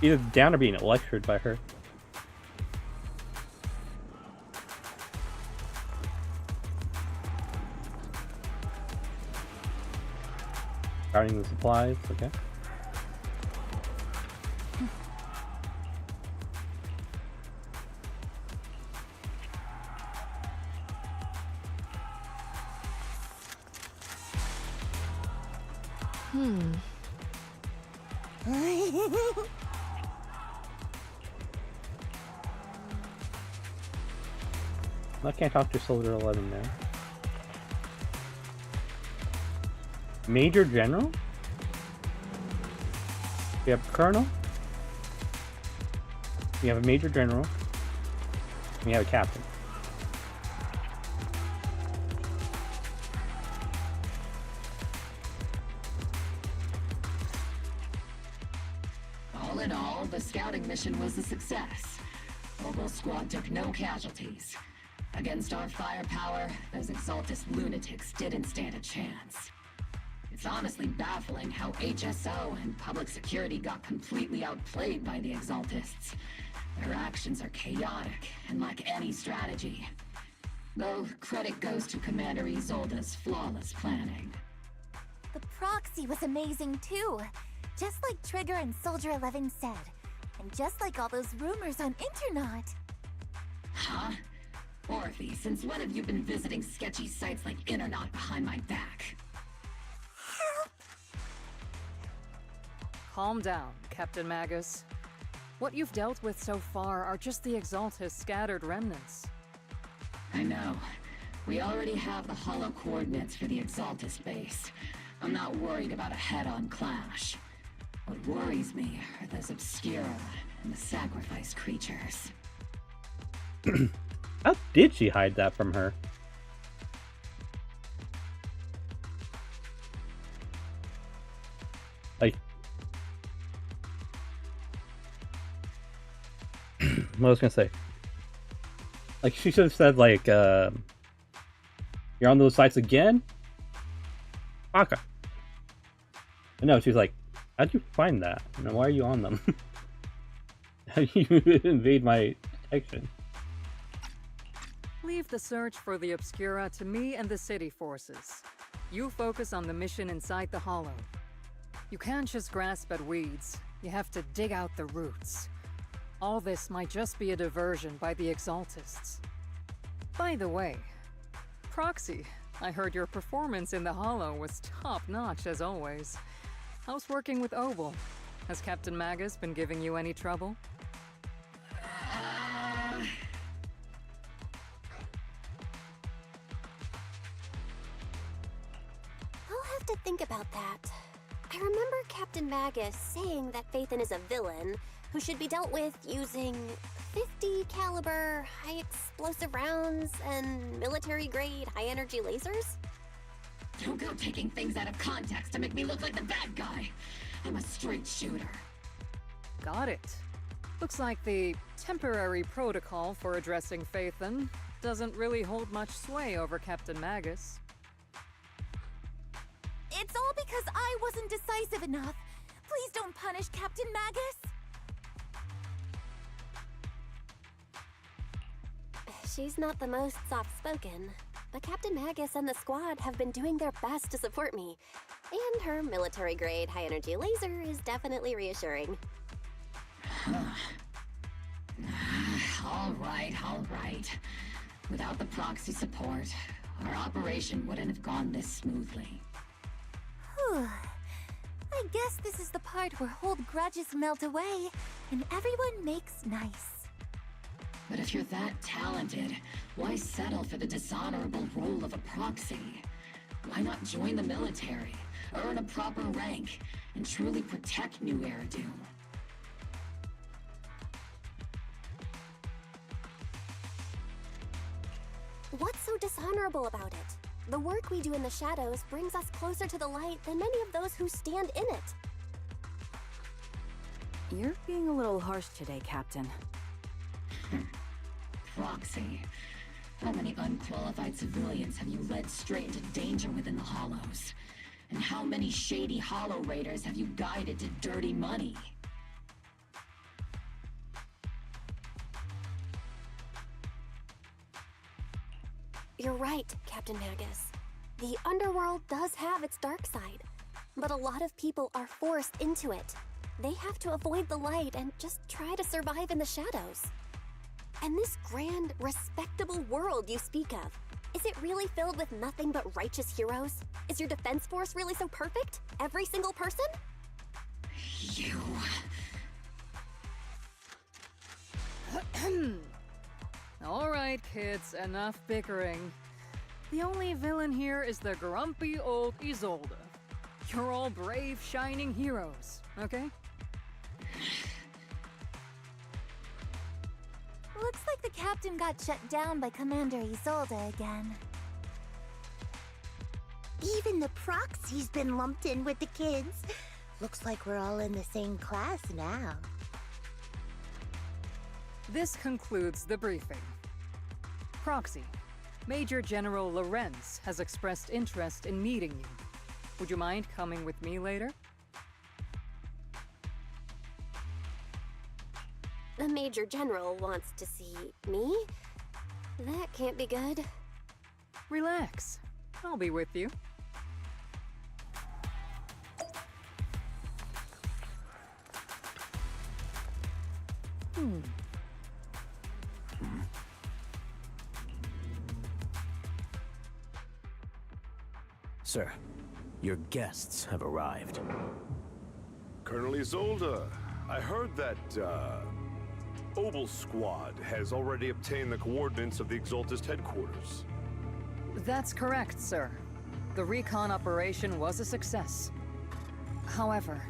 Either down or being lectured by her. Guarding the supplies, okay. I can't talk to Soldier 11 now. Major General? We have Colonel. We have a Major General. We have a Captain. All in all, the scouting mission was a success. Obel Squad took no casualties. Against our firepower, those Exaltus lunatics didn't stand a chance. It's honestly baffling how HSO and public security got completely outplayed by the Exaltists. Their actions are chaotic and lack any strategy. Though credit goes to Commander Isolde's flawless planning. The proxy was amazing too. Just like Trigger and Soldier 11 said. And just like all those rumors on Internet. Huh? Orphe, since when have you been visiting sketchy sites like Internet behind my back? Calm down, Captain Magus. What you've dealt with so far are just the Exaltus scattered remnants. I know. We already have the hollow coordinates for the Exaltus base. I'm not worried about a head-on clash. What worries me are those Obscura and the sacrifice creatures. How did she hide that from her? Like, what I was gonna say? Like, she should have said, like, you're on those sites again? Baka. No, she's like, how'd you find that? And why are you on them? How do you invade my detection? Leave the search for the Obscura to me and the city forces. You focus on the mission inside the Hollow. You can't just grasp at weeds. You have to dig out the roots. All this might just be a diversion by the Exaltists. By the way, Proxy, I heard your performance in the Hollow was top-notch as always. How's working with Obel? Has Captain Magus been giving you any trouble? I'll have to think about that. I remember Captain Magus saying that Phaethon is a villain who should be dealt with using 50 caliber high explosive rounds and military-grade high-energy lasers? Don't go taking things out of context to make me look like the bad guy. I'm a straight shooter. Got it. Looks like the temporary protocol for addressing Phaethon doesn't really hold much sway over Captain Magus. It's all because I wasn't decisive enough. Please don't punish Captain Magus. She's not the most soft-spoken, but Captain Magus and the squad have been doing their best to support me. And her military-grade high-energy laser is definitely reassuring. All right. Without the proxy support, our operation wouldn't have gone this smoothly. Whew. I guess this is the part where old grudges melt away and everyone makes nice. But if you're that talented, why settle for the dishonorable role of a proxy? Why not join the military, earn a proper rank, and truly protect New Eridu? What's so dishonorable about it? The work we do in the shadows brings us closer to the light than many of those who stand in it. You're being a little harsh today, Captain. Proxy. How many unqualified civilians have you led straight into danger within the Hollows? And how many shady Hollow Raiders have you guided to dirty money? You're right, Captain Magus. The underworld does have its dark side, but a lot of people are forced into it. They have to avoid the light and just try to survive in the shadows. And this grand, respectable world you speak of, is it really filled with nothing but righteous heroes? Is your defense force really so perfect? Every single person? You... All right, kids, enough bickering. The only villain here is the grumpy old Isolde. You're all brave, shining heroes, okay? Looks like the captain got shut down by Commander Isolde again. Even the proxy's been lumped in with the kids. Looks like we're all in the same class now. This concludes the briefing. Proxy, Major General Lorenz has expressed interest in meeting you. Would you mind coming with me later? The Major General wants to see me? That can't be good. Relax. I'll be with you. Sir, your guests have arrived. Colonel Isolde, I heard that, Obel Squad has already obtained the coordinates of the Exaltist headquarters. That's correct, sir. The recon operation was a success. However,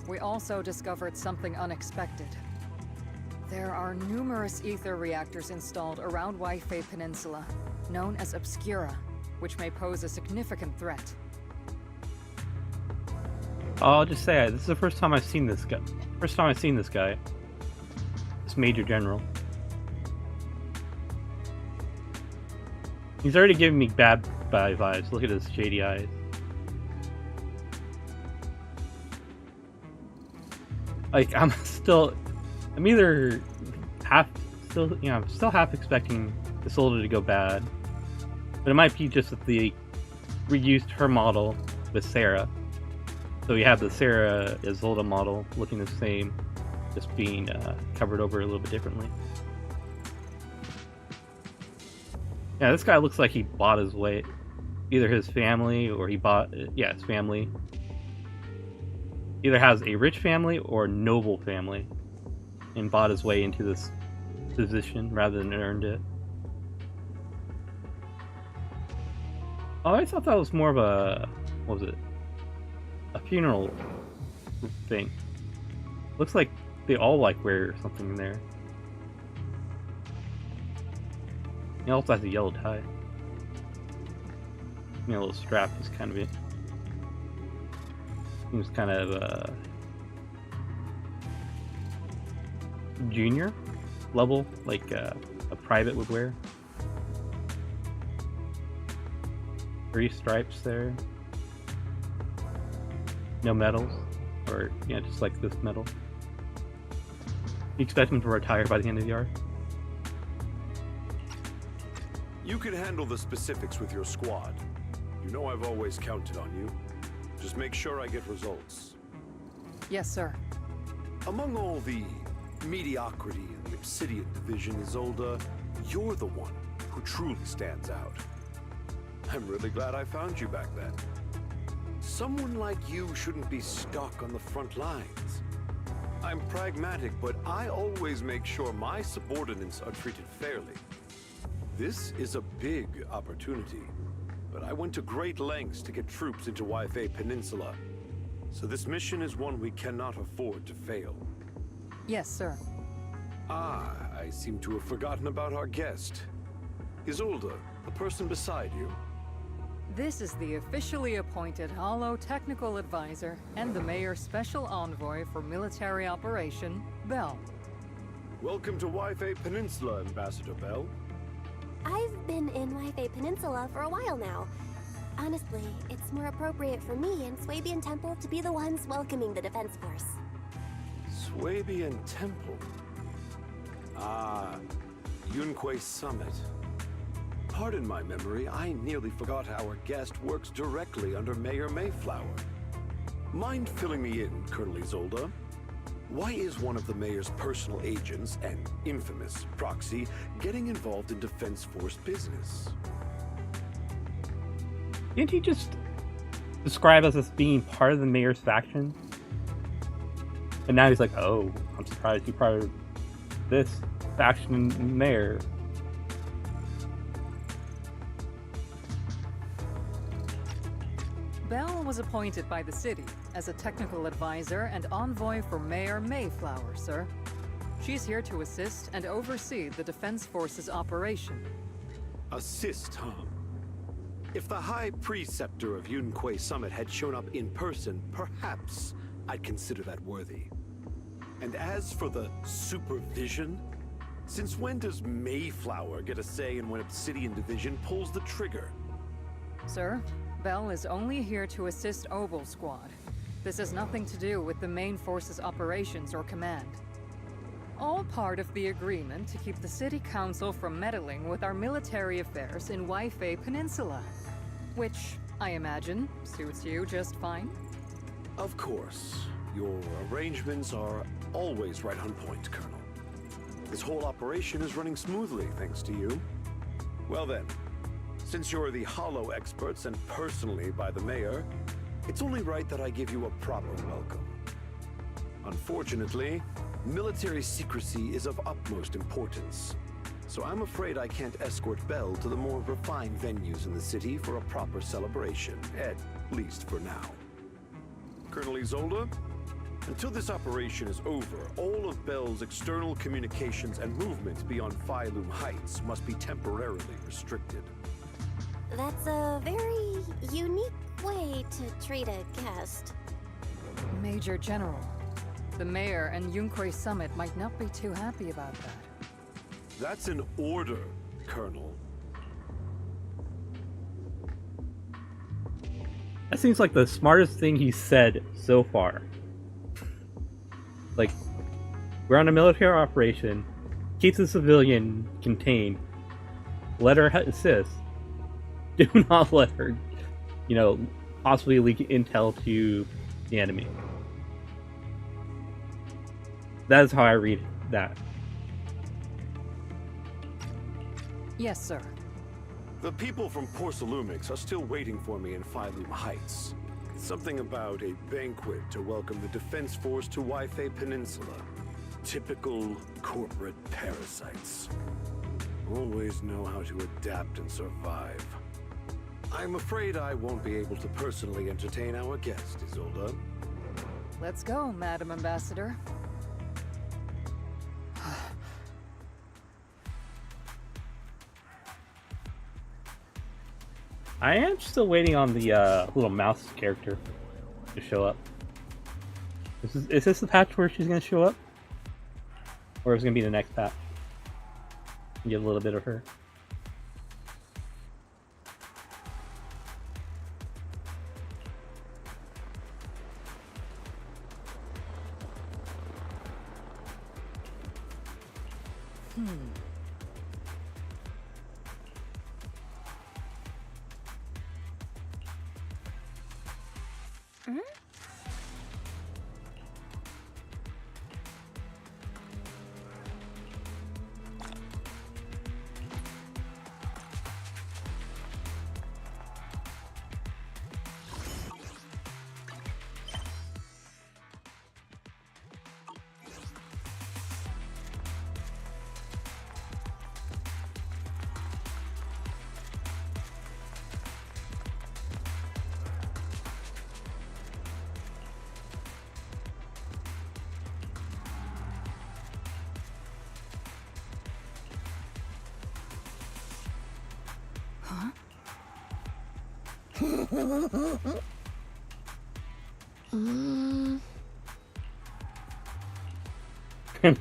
we also discovered something unexpected. There are numerous ether reactors installed around Waifei Peninsula, known as Obscura, which may pose a significant threat. I'll just say, this is the first time I've seen this guy. This Major General. He's already giving me bad vibes. Look at his shady eyes. Like, I'm still half expecting Isolde to go bad. But it might be just that they reused her model with Sarah. So we have the Sarah Isolde model looking the same, just being covered over a little bit differently. Yeah, this guy looks like he bought his way. Either his family or he bought... Yeah, his family. Either has a rich family or a noble family. And bought his way into this position rather than earned it. Oh, I thought that was more of a... What was it? A funeral thing. Looks like they all wear something in there. He also has a yellow tie. A little strap is kind of it. Seems kind of junior level, like a private would wear. 3 stripes there. No medals, or yeah, just like this medal. You expect him to retire by the end of the arc? You can handle the specifics with your squad. You know I've always counted on you. Just make sure I get results. Yes, sir. Among all the mediocrity in the Obsidian division, Isolde, you're the one who truly stands out. I'm really glad I found you back then. Someone like you shouldn't be stuck on the front lines. I'm pragmatic, but I always make sure my subordinates are treated fairly. This is a big opportunity, but I went to great lengths to get troops into Yfei Peninsula. So this mission is one we cannot afford to fail. Yes, sir. Ah, I seem to have forgotten about our guest. Isolde, the person beside you. This is the officially appointed Hollow Technical Advisor and the Mayor's Special Envoy for Military Operation, Bell. Welcome to Yfei Peninsula, Ambassador Bell. I've been in Yfei Peninsula for a while now. Honestly, it's more appropriate for me and Swabian Temple to be the ones welcoming the Defense Force. Swabian Temple? Ah, Yunquei Summit. Pardon my memory, I nearly forgot our guest works directly under Mayor Mayflower. Mind filling me in, Colonel Isolde? Why is one of the mayor's personal agents, an infamous proxy, getting involved in Defense Force business? Didn't he just describe us as being part of the mayor's faction? And now he's like, oh, I'm surprised you're part of this faction mayor. Bell was appointed by the city as a technical advisor and envoy for Mayor Mayflower, sir. She's here to assist and oversee the Defense Force's operation. Assist, huh? If the High Preceptor of Yunquei Summit had shown up in person, perhaps I'd consider that worthy. And as for the supervision, since when does Mayflower get a say in when Obsidian Division pulls the trigger? Sir, Bell is only here to assist Obel Squad. This has nothing to do with the main force's operations or command. All part of the agreement to keep the City Council from meddling with our military affairs in Yfei Peninsula. Which, I imagine, suits you just fine? Of course. Your arrangements are always right on point, Colonel. This whole operation is running smoothly, thanks to you. Well then, since you're the Hollow experts and personally by the Mayor, it's only right that I give you a proper welcome. Unfortunately, military secrecy is of utmost importance, so I'm afraid I can't escort Bell to the more refined venues in the city for a proper celebration, at least for now. Colonel Isolde, until this operation is over, all of Bell's external communications and movement beyond Phylum Heights must be temporarily restricted. That's a very unique way to treat a guest. Major General, the Mayor and Yunquei Summit might not be too happy about that. That's an order, Colonel. That seems like the smartest thing he said so far. Like, we're on a military operation, keep the civilian contained, let her assist. Do not let her, possibly leak intel to the enemy. That is how I read that. Yes, sir. The people from Porcelumix are still waiting for me in Phylum Heights. Something about a banquet to welcome the Defense Force to Yfei Peninsula. Typical corporate parasites. Always know how to adapt and survive. I'm afraid I won't be able to personally entertain our guest, Isolde. Let's go, Madam Ambassador. I am still waiting on the little mouse character to show up. Is this the patch where she's going to show up? Or is it going to be the next patch? Get a little bit of her.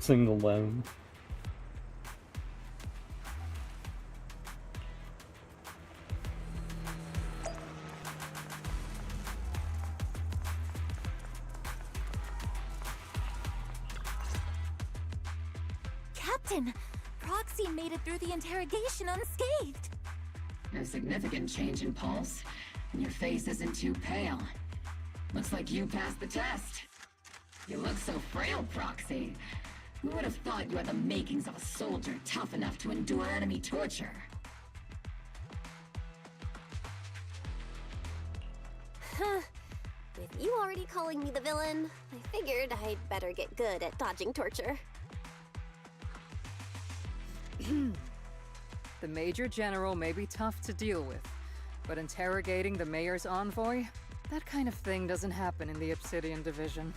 Single loan. Captain, Proxy made it through the interrogation unscathed. No significant change in pulse, and your face isn't too pale. Looks like you passed the test. You look so frail, Proxy. Who would have thought you had the makings of a soldier tough enough to endure enemy torture? Huh. With you already calling me the villain, I figured I'd better get good at dodging torture. The Major General may be tough to deal with, but interrogating the Mayor's envoy? That kind of thing doesn't happen in the Obsidian Division.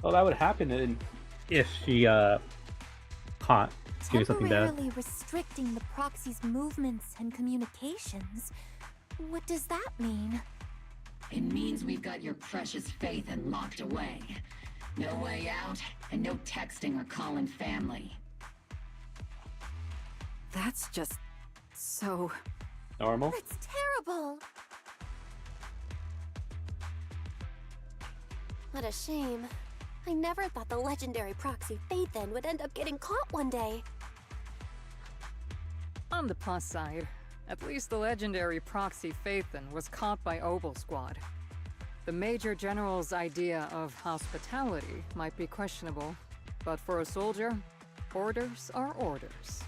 Well, that would happen if she caught doing something bad. Temporarily restricting the Proxy's movements and communications. What does that mean? It means we've got your precious Phaethon locked away. No way out, and no texting or calling family. That's just so... normal? It's terrible! What a shame. I never thought the legendary proxy Phaethon would end up getting caught one day. On the plus side, at least the legendary proxy Phaethon was caught by Obel Squad. The Major General's idea of hospitality might be questionable, but for a soldier, orders are orders.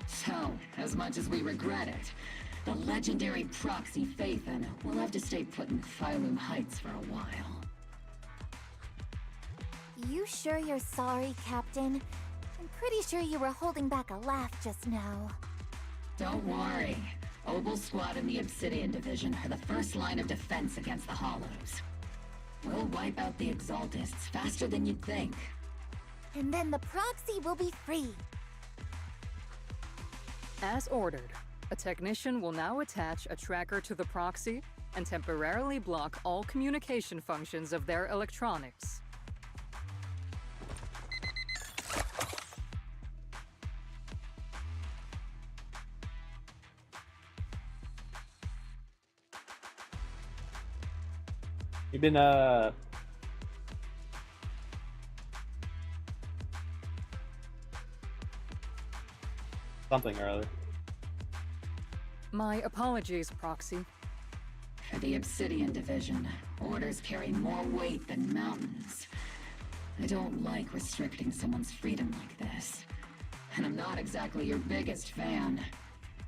So, as much as we regret it, the legendary proxy Phaethon will have to stay put in Phylum Heights for a while. You sure you're sorry, Captain? I'm pretty sure you were holding back a laugh just now. Don't worry. Obel Squad and the Obsidian Division are the first line of defense against the Hollows. We'll wipe out the Exaltists faster than you'd think. And then the Proxy will be free. As ordered, a technician will now attach a tracker to the proxy and temporarily block all communication functions of their electronics. You've been, something or other. My apologies, Proxy. For the Obsidian Division, orders carry more weight than mountains. I don't like restricting someone's freedom like this. And I'm not exactly your biggest fan.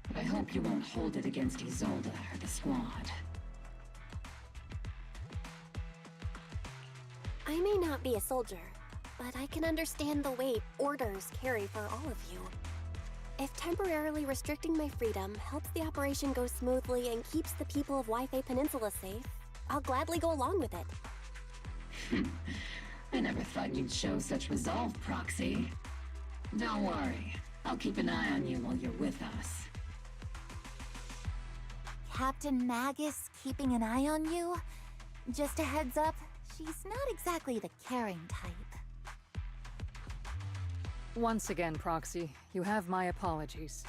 But I hope you won't hold it against Isolde or the Squad. I may not be a soldier, but I can understand the weight orders carry for all of you. If temporarily restricting my freedom helps the operation go smoothly and keeps the people of Wi-Fi Peninsula safe, I'll gladly go along with it. I never thought you'd show such resolve, Proxy. Don't worry. I'll keep an eye on you while you're with us. Captain Magus keeping an eye on you? Just a heads up, she's not exactly the caring type. Once again, Proxy, you have my apologies.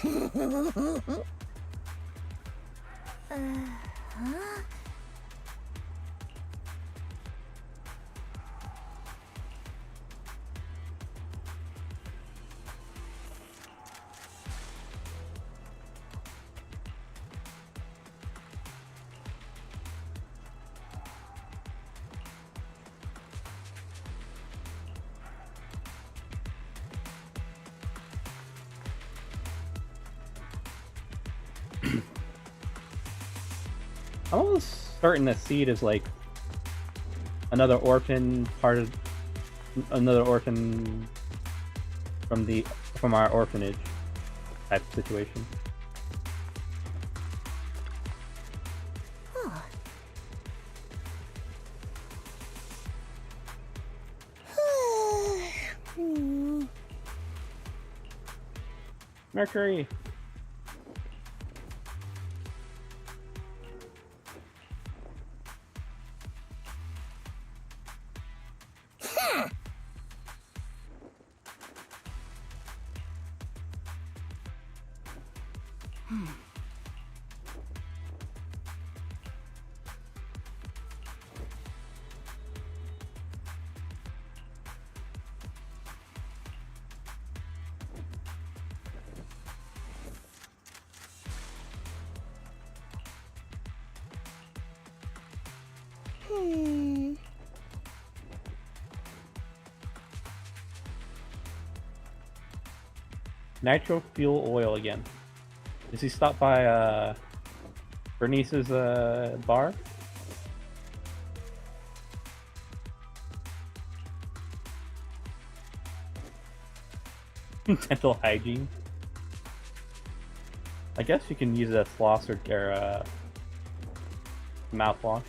Huh? I'm almost starting to see it as like another orphan from our orphanage type situation. Mercury! Nitro fuel oil again. Does he stop by Bernice's bar? Dental hygiene. I guess you can use a floss or mouthwash.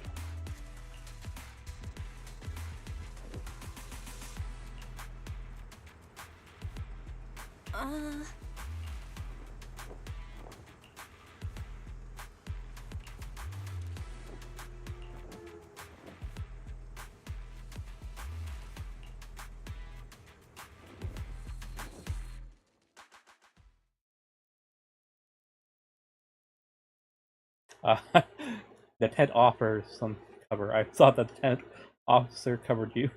The tent offers some cover. I thought the tent officer covered you.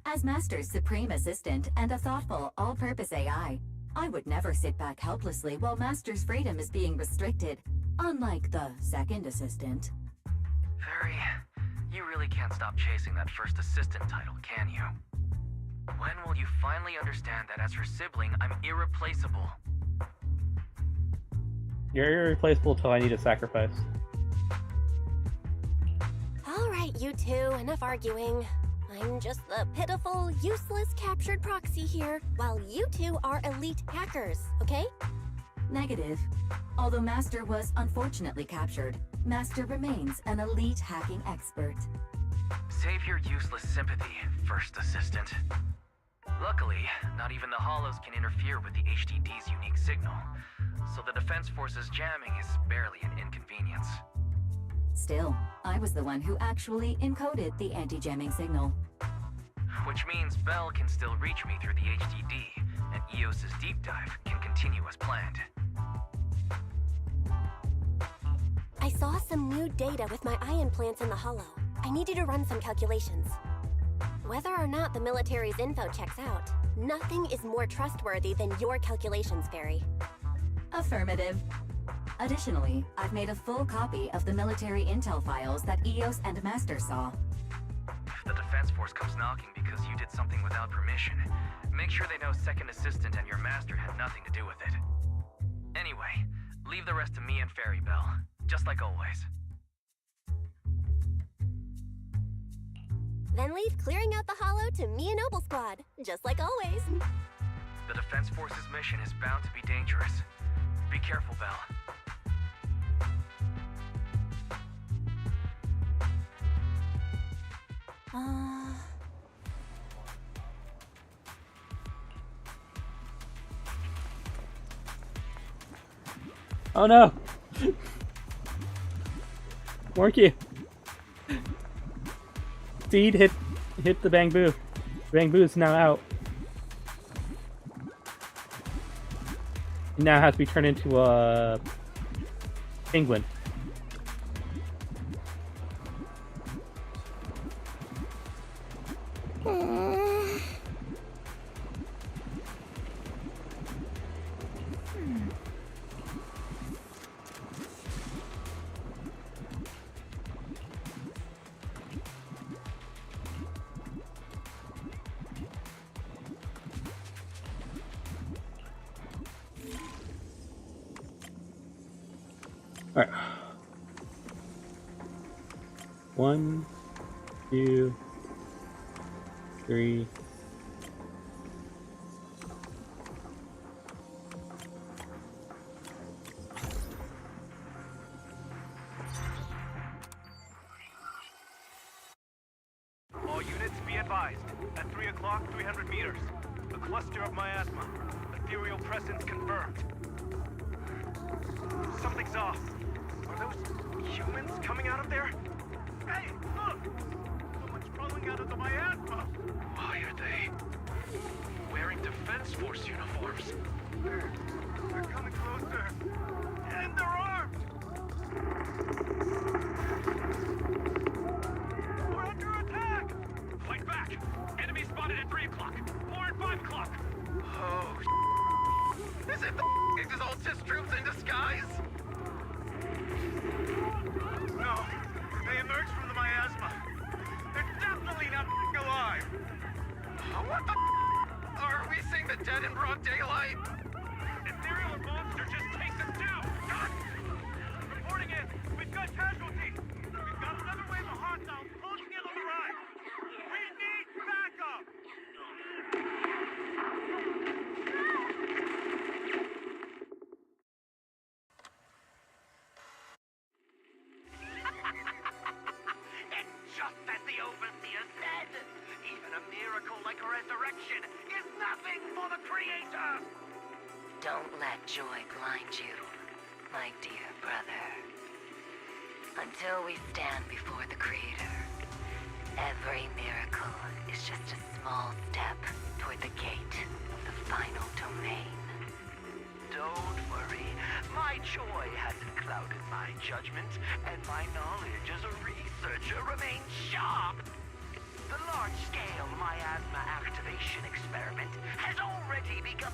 As Master's supreme assistant and a thoughtful, all-purpose AI, I would never sit back helplessly while Master's freedom is being restricted, unlike the second assistant. Fairy, you really can't stop chasing that first assistant title, can you? When will you finally understand that as her sibling, I'm irreplaceable? You're irreplaceable till I need a sacrifice. Alright, you two, enough arguing. I'm just the pitiful, useless captured proxy here, while you two are elite hackers, okay? Negative. Although Master was unfortunately captured, Master remains an elite hacking expert. Save your useless sympathy, first assistant. Luckily, not even the Hollows can interfere with the HDD's unique signal, so the Defense Force's jamming is barely an inconvenience. Still, I was the one who actually encoded the anti-jamming signal. Which means Bell can still reach me through the HDD, and EOS's deep dive can continue as planned. I saw some new data with my eye implants in the Hollow. I need you to run some calculations. Whether or not the military's info checks out, nothing is more trustworthy than your calculations, Fairy. Affirmative. Additionally, I've made a full copy of the military intel files that EOS and Master saw. If the Defense Force comes knocking because you did something without permission, make sure they know Second Assistant and your Master had nothing to do with it. Anyway, leave the rest to me and Fairy Bell, just like always. Then leave clearing out the Hollow to me and Noble Squad, just like always. The Defense Force's mission is bound to be dangerous. Be careful, Bell. Oh no! Morky! Seed hit the Bamboo. Bamboo is now out. It now has to be turned into a penguin. Alright. 1, 2, 3. All units be advised. At 3 o'clock, 300 meters. A cluster of miasma. Ethereal presence confirmed. Something's off. Are those humans coming out of there? Hey, look! Someone's crawling out of the miasma! Why are they wearing Defense Force uniforms? They're coming closer. And they're armed! We're under attack! Fight back! Enemy spotted at 3 o'clock. More at 5 o'clock. Oh, is it the Exaltus troops in disguise? no. They emerged from the miasma. They're definitely not alive. What the Are we seeing the dead in broad daylight? Ethereal monster, just take them down! Reporting in. We've got casualties. We've got another wave of hostiles closing in on the right. We need backup! It's just as the Overseer said. Even a miracle like a resurrection is nothing for the Creator. Don't let joy blind you, my dear brother. Until we stand before the Creator, every miracle is just a small step toward the gate of the final domain. Don't worry. My joy hasn't clouded my judgment, and my knowledge as a researcher remains sharp. The large-scale miasma activation experiment has already begun.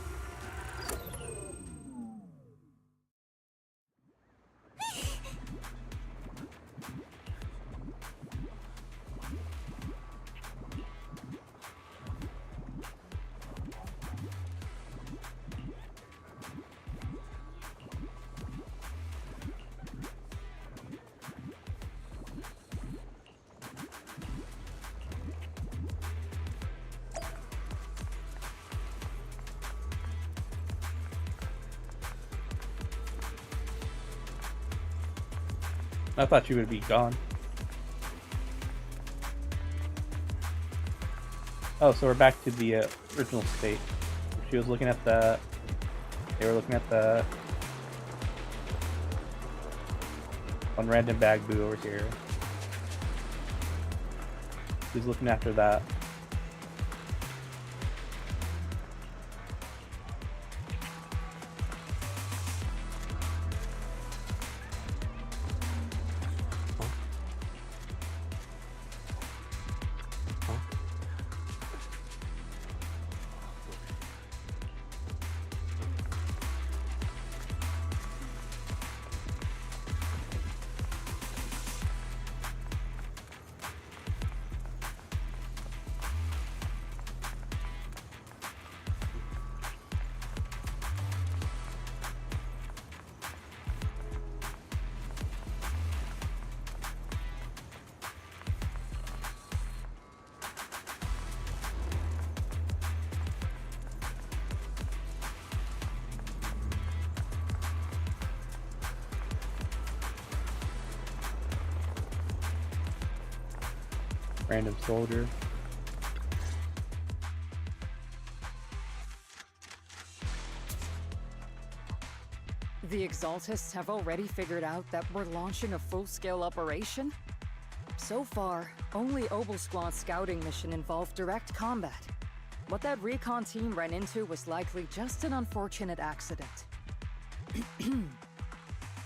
I thought you would be gone. Oh, so we're back to the original state. She was looking at the... They were looking at the... one random bag boo over here. She was looking after that. Random soldier. The Exaltists have already figured out that we're launching a full-scale operation? So far, only Obel Squad's scouting mission involved direct combat. What that recon team ran into was likely just an unfortunate accident.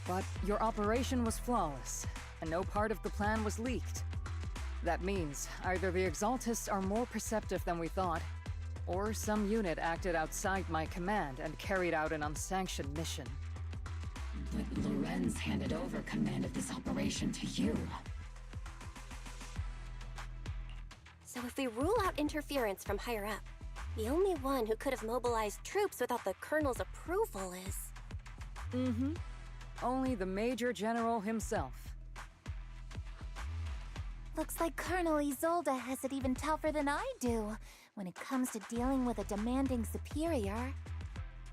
But your operation was flawless, and no part of the plan was leaked. That means either the Exaltists are more perceptive than we thought, or some unit acted outside my command and carried out an unsanctioned mission. But Lorenz handed over command of this operation to you. So if we rule out interference from higher up, the only one who could have mobilized troops without the Colonel's approval is... Mm-hmm. Only the Major General himself. Looks like Colonel Isolde has it even tougher than I do when it comes to dealing with a demanding superior.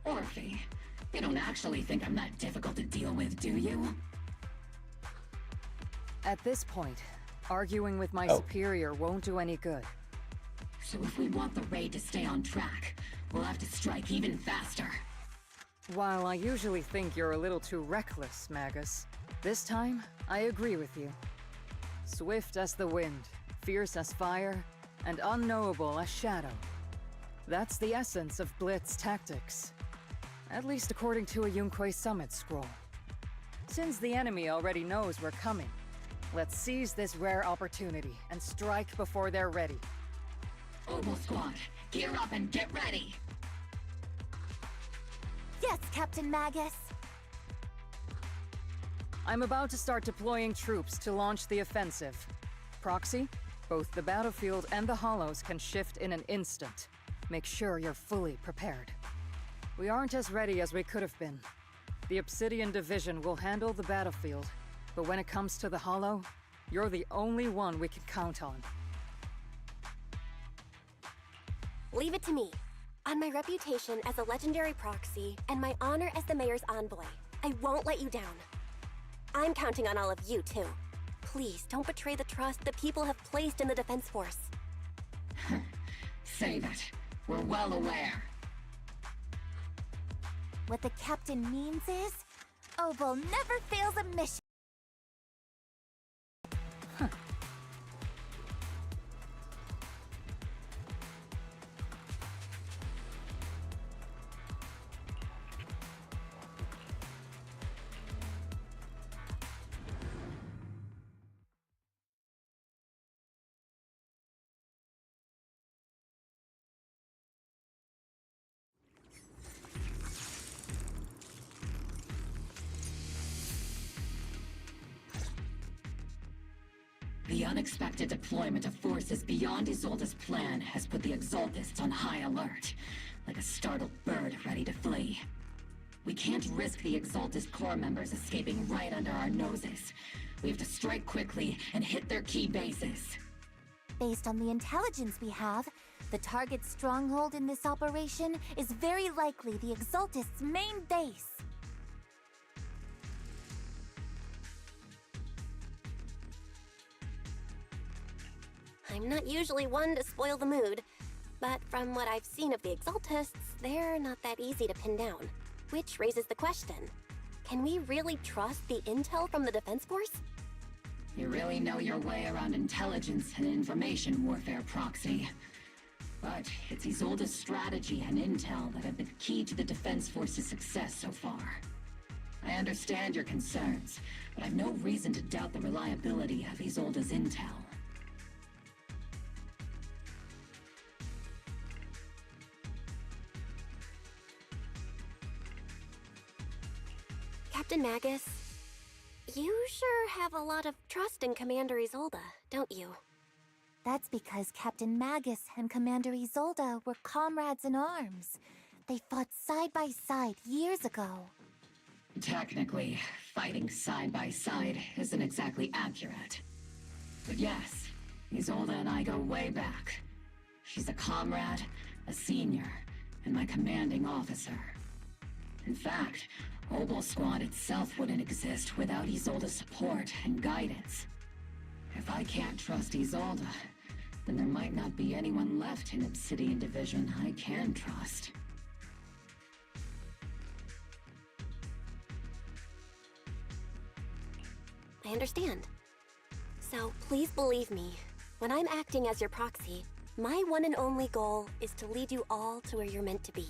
Orphe, you don't actually think I'm that difficult to deal with, do you? At this point, arguing with my superior won't do any good. So if we want the raid to stay on track, we'll have to strike even faster. While I usually think you're a little too reckless, Magus, this time I agree with you. Swift as the wind, fierce as fire, and unknowable as shadow. That's the essence of Blitz tactics. At least according to a Yunquay Summit scroll. Since the enemy already knows we're coming, let's seize this rare opportunity and strike before they're ready. Obel Squad, gear up and get ready! Yes, Captain Magus. I'm about to start deploying troops to launch the offensive. Proxy, both the battlefield and the hollows can shift in an instant. Make sure you're fully prepared. We aren't as ready as we could have been. The Obsidian Division will handle the battlefield, but when it comes to the hollow, you're the only one we can count on. Leave it to me. On my reputation as a legendary proxy and my honor as the mayor's envoy, I won't let you down. I'm counting on all of you, too. Please, don't betray the trust the people have placed in the Defense Force. Save it. We're well aware. What the captain means is, Obel never fails a mission. The unexpected deployment of forces beyond Isolde's plan has put the Exaltists on high alert, like a startled bird ready to flee. We can't risk the Exaltist core members escaping right under our noses. We have to strike quickly and hit their key bases. Based on the intelligence we have, the target's stronghold in this operation is very likely the Exaltists' main base. I'm not usually one to spoil the mood, but from what I've seen of the Exaltists, they're not that easy to pin down. Which raises the question, can we really trust the intel from the Defense Force? You really know your way around intelligence and information warfare, Proxy. But it's Isolde's strategy and intel that have been key to the Defense Force's success so far. I understand your concerns, but I've no reason to doubt the reliability of Isolde's intel. Captain Magus, you sure have a lot of trust in Commander Isolde, don't you? That's because Captain Magus and Commander Isolde were comrades in arms. They fought side by side years ago. Technically, fighting side by side isn't exactly accurate. But yes, Isolde and I go way back. She's a comrade, a senior, and my commanding officer. In fact, Obel Squad itself wouldn't exist without Isolde's support and guidance. If I can't trust Isolde, then there might not be anyone left in Obsidian Division I can trust. I understand. So please believe me, when I'm acting as your proxy, my one and only goal is to lead you all to where you're meant to be.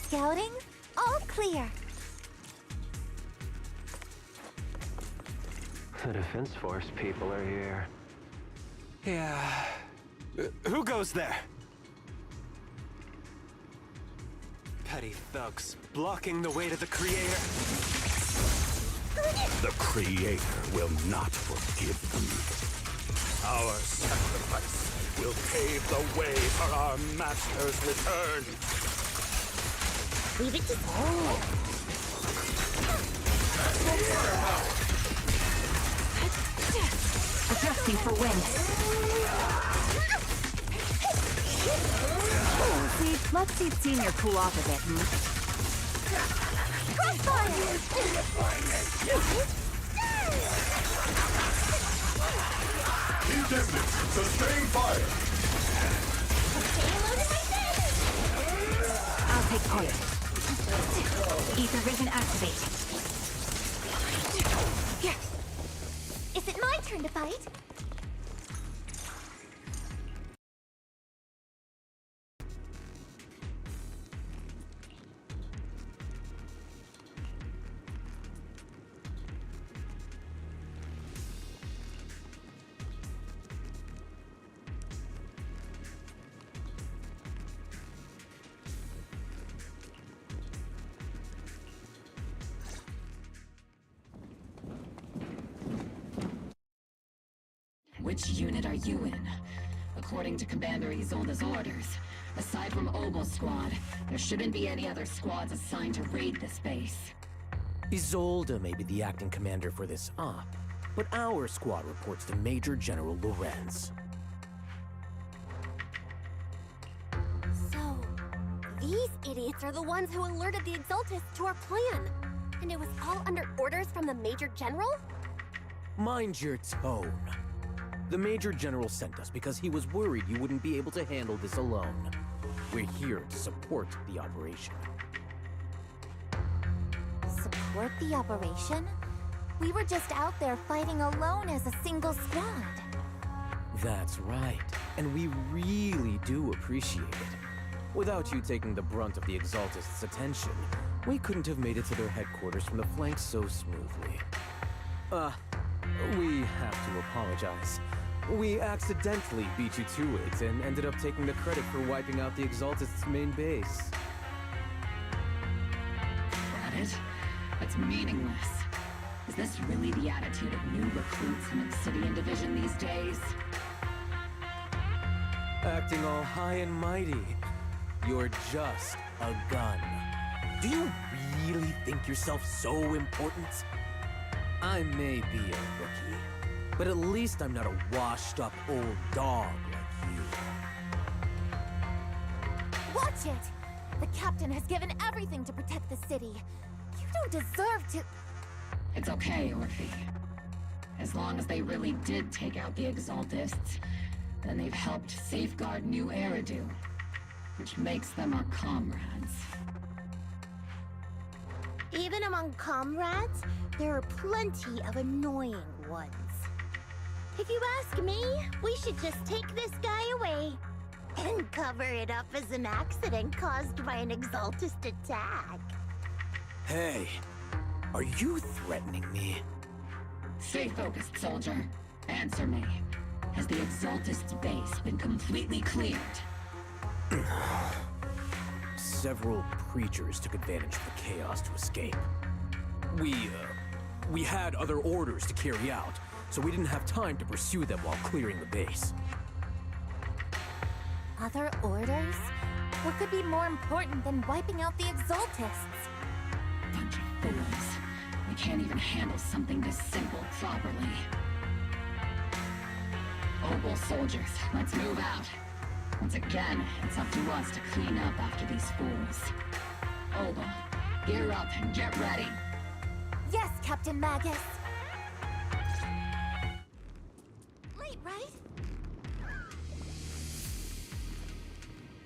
Scouting? All clear. The Defense Force people are here. Yeah. Who goes there? Petty thugs blocking the way to the Creator. The Creator will not forgive them. Our sacrifice will pave the way for our Master's return. Leave it to Adjusting for wind. See, let's see Senior cool off a bit, In distance, sustain fire. I'll take point. Ether vision activate. Here. Is it my turn to fight? Which unit are you in? According to Commander Isolde's orders, aside from Obel Squad, there shouldn't be any other squads assigned to raid this base. Isolde may be the acting commander for this op, but our squad reports to Major General Lorenz. So, these idiots are the ones who alerted the Exaltists to our plan. And it was all under orders from the Major General? Mind your tone. The Major General sent us because he was worried you wouldn't be able to handle this alone. We're here to support the operation. Support the operation? We were just out there fighting alone as a single squad. That's right, and we really do appreciate it. Without you taking the brunt of the Exaltists' attention, we couldn't have made it to their headquarters from the flank so smoothly. We have to apologize. We accidentally beat you to it and ended up taking the credit for wiping out the Exaltists' main base. Credit? That's meaningless. Is this really the attitude of new recruits in Obsidian Division these days? Acting all high and mighty. You're just a gun. Do you really think yourself so important? I may be a rookie, but at least I'm not a washed-up old dog like you. Watch it! The captain has given everything to protect the city. You don't deserve to... It's okay, Orphe. As long as they really did take out the Exaltists, then they've helped safeguard New Eridu, which makes them our comrades. Even among comrades, there are plenty of annoying ones. If you ask me, we should just take this guy away and cover it up as an accident caused by an Exaltist attack. Hey, are you threatening me? Stay focused, soldier. Answer me. Has the Exaltist's base been completely cleared? Several creatures took advantage of the chaos to escape. We had other orders to carry out, so we didn't have time to pursue them while clearing the base. Other orders? What could be more important than wiping out the Exaltists? Bunch of fools. We can't even handle something this simple properly. Obel soldiers, let's move out. Once again, it's up to us to clean up after these fools. Obel, gear up and get ready. Yes, Captain Magus. Late, right?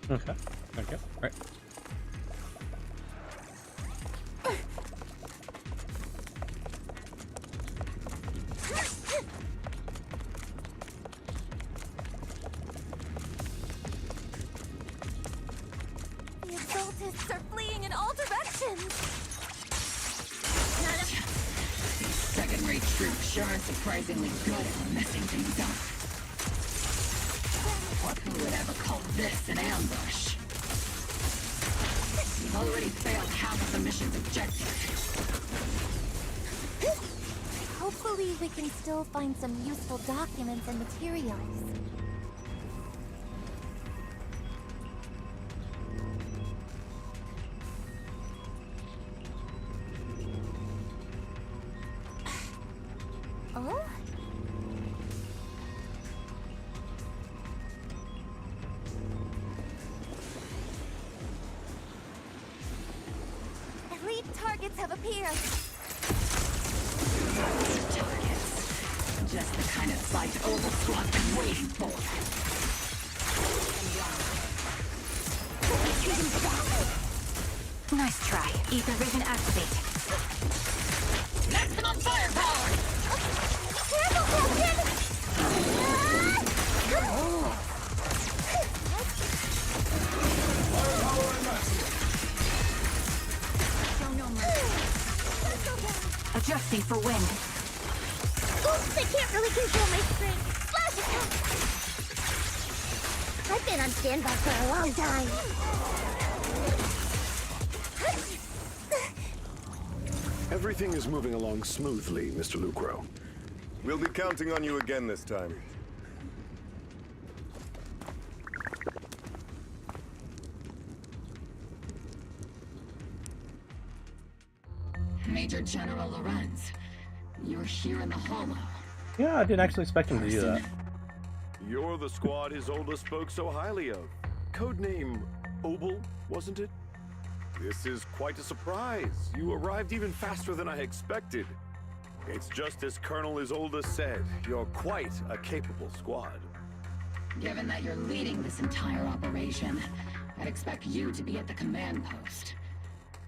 Okay. Okay. Right. The Exaltists are fleeing in all directions. These second-rate troops sure are surprisingly good at messing things up. Who would ever call this an ambush? We've already failed half of the mission's objective. Hopefully we can still find some useful documents and materials. Oh? targets have appeared. Targets. Just the kind of fight Oval Squad's been waiting for. Nice try. Ether vision activate. Maximum firepower! Careful, Captain! Show no mercy. Adjusting for wind. Oops, I can't really control my strength. Flash attack! I've been on standby for a long time. Everything is moving along smoothly, Mr. Lucro. We'll be counting on you again this time. Major General Lorenz, you're here in the Hollow. Yeah, I didn't actually expect him to do that. You're the squad Isolde spoke so highly of. Codename Obel, wasn't it? This is quite a surprise. You arrived even faster than I expected. It's just as Colonel Isolde said, you're quite a capable squad. Given that you're leading this entire operation, I'd expect you to be at the command post.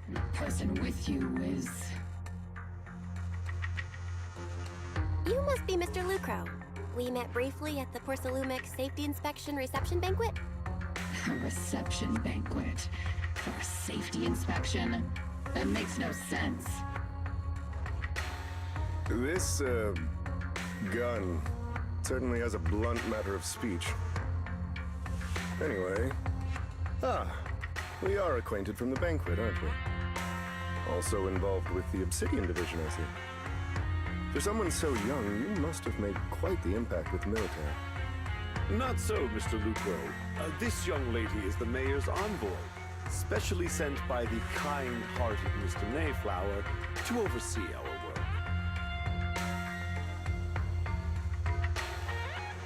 And the person with you is... You must be Mr. Lucro. We met briefly at the Porcelumex Safety Inspection Reception Banquet. A reception banquet for a safety inspection? That makes no sense. This, gun certainly has a blunt matter of speech. Anyway... we are acquainted from the banquet, aren't we? Also involved with the Obsidian Division, I see. For someone so young, you must have made quite the impact with the military. Not so, Mr. Lucro. This young lady is the mayor's envoy, specially sent by the kind-hearted Mr. Mayflower to oversee our work.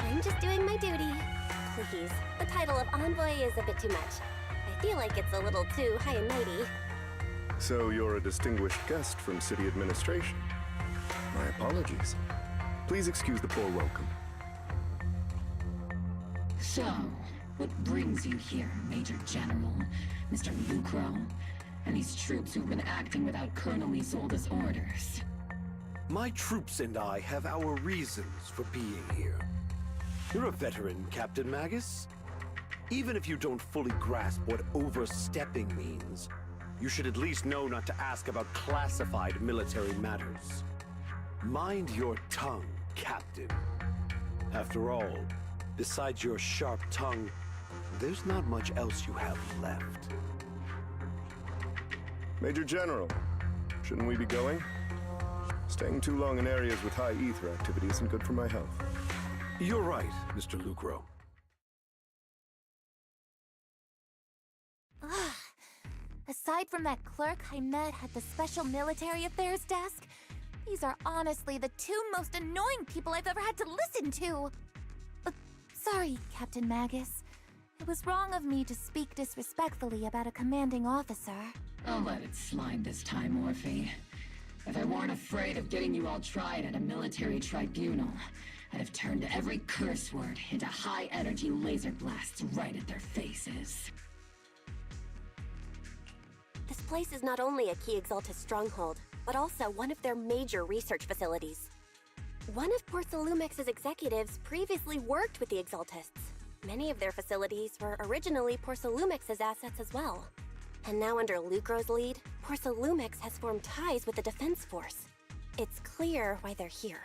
I'm just doing my duty. Please, the title of envoy is a bit too much. I feel like it's a little too high and mighty. So you're a distinguished guest from city administration. My apologies. Please excuse the poor welcome. So, what brings you here, Major General, Mr. Lucro, and these troops who've been acting without Colonel Isolde's orders? My troops and I have our reasons for being here. You're a veteran, Captain Magus. Even if you don't fully grasp what overstepping means, you should at least know not to ask about classified military matters. Mind your tongue, Captain. After all, besides your sharp tongue, there's not much else you have left. Major General, shouldn't we be going? Staying too long in areas with high ether activity isn't good for my health. You're right, Mr. Lucro. Aside from that clerk I met at the Special Military Affairs desk, these are honestly the two most annoying people I've ever had to listen to. Sorry, Captain Magus. It was wrong of me to speak disrespectfully about a commanding officer. I'll let it slide this time, Orphe. If I weren't afraid of getting you all tried at a military tribunal, I'd have turned every curse word into high-energy laser blasts right at their faces. This place is not only a key Exaltus stronghold, but also one of their major research facilities. One of Porcelumex's executives previously worked with the Exaltists. Many of their facilities were originally Porcelumex's assets as well. And now under Lucro's lead, Porcelumex has formed ties with the Defense Force. It's clear why they're here.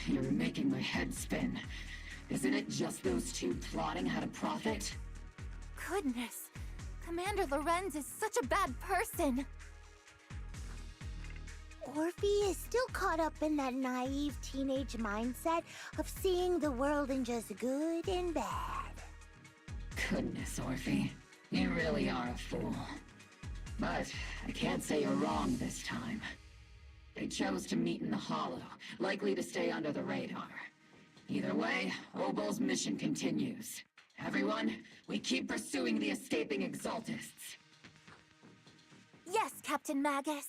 You're making my head spin. Isn't it just those two plotting how to profit? Goodness, Commander Lorenz is such a bad person. Orphe is still caught up in that naive teenage mindset of seeing the world in just good and bad. Goodness, Orphe. You really are a fool. But I can't say you're wrong this time. They chose to meet in the Hollow, likely to stay under the radar. Either way, Obel's mission continues. Everyone, we keep pursuing the escaping Exaltists. Yes, Captain Magus.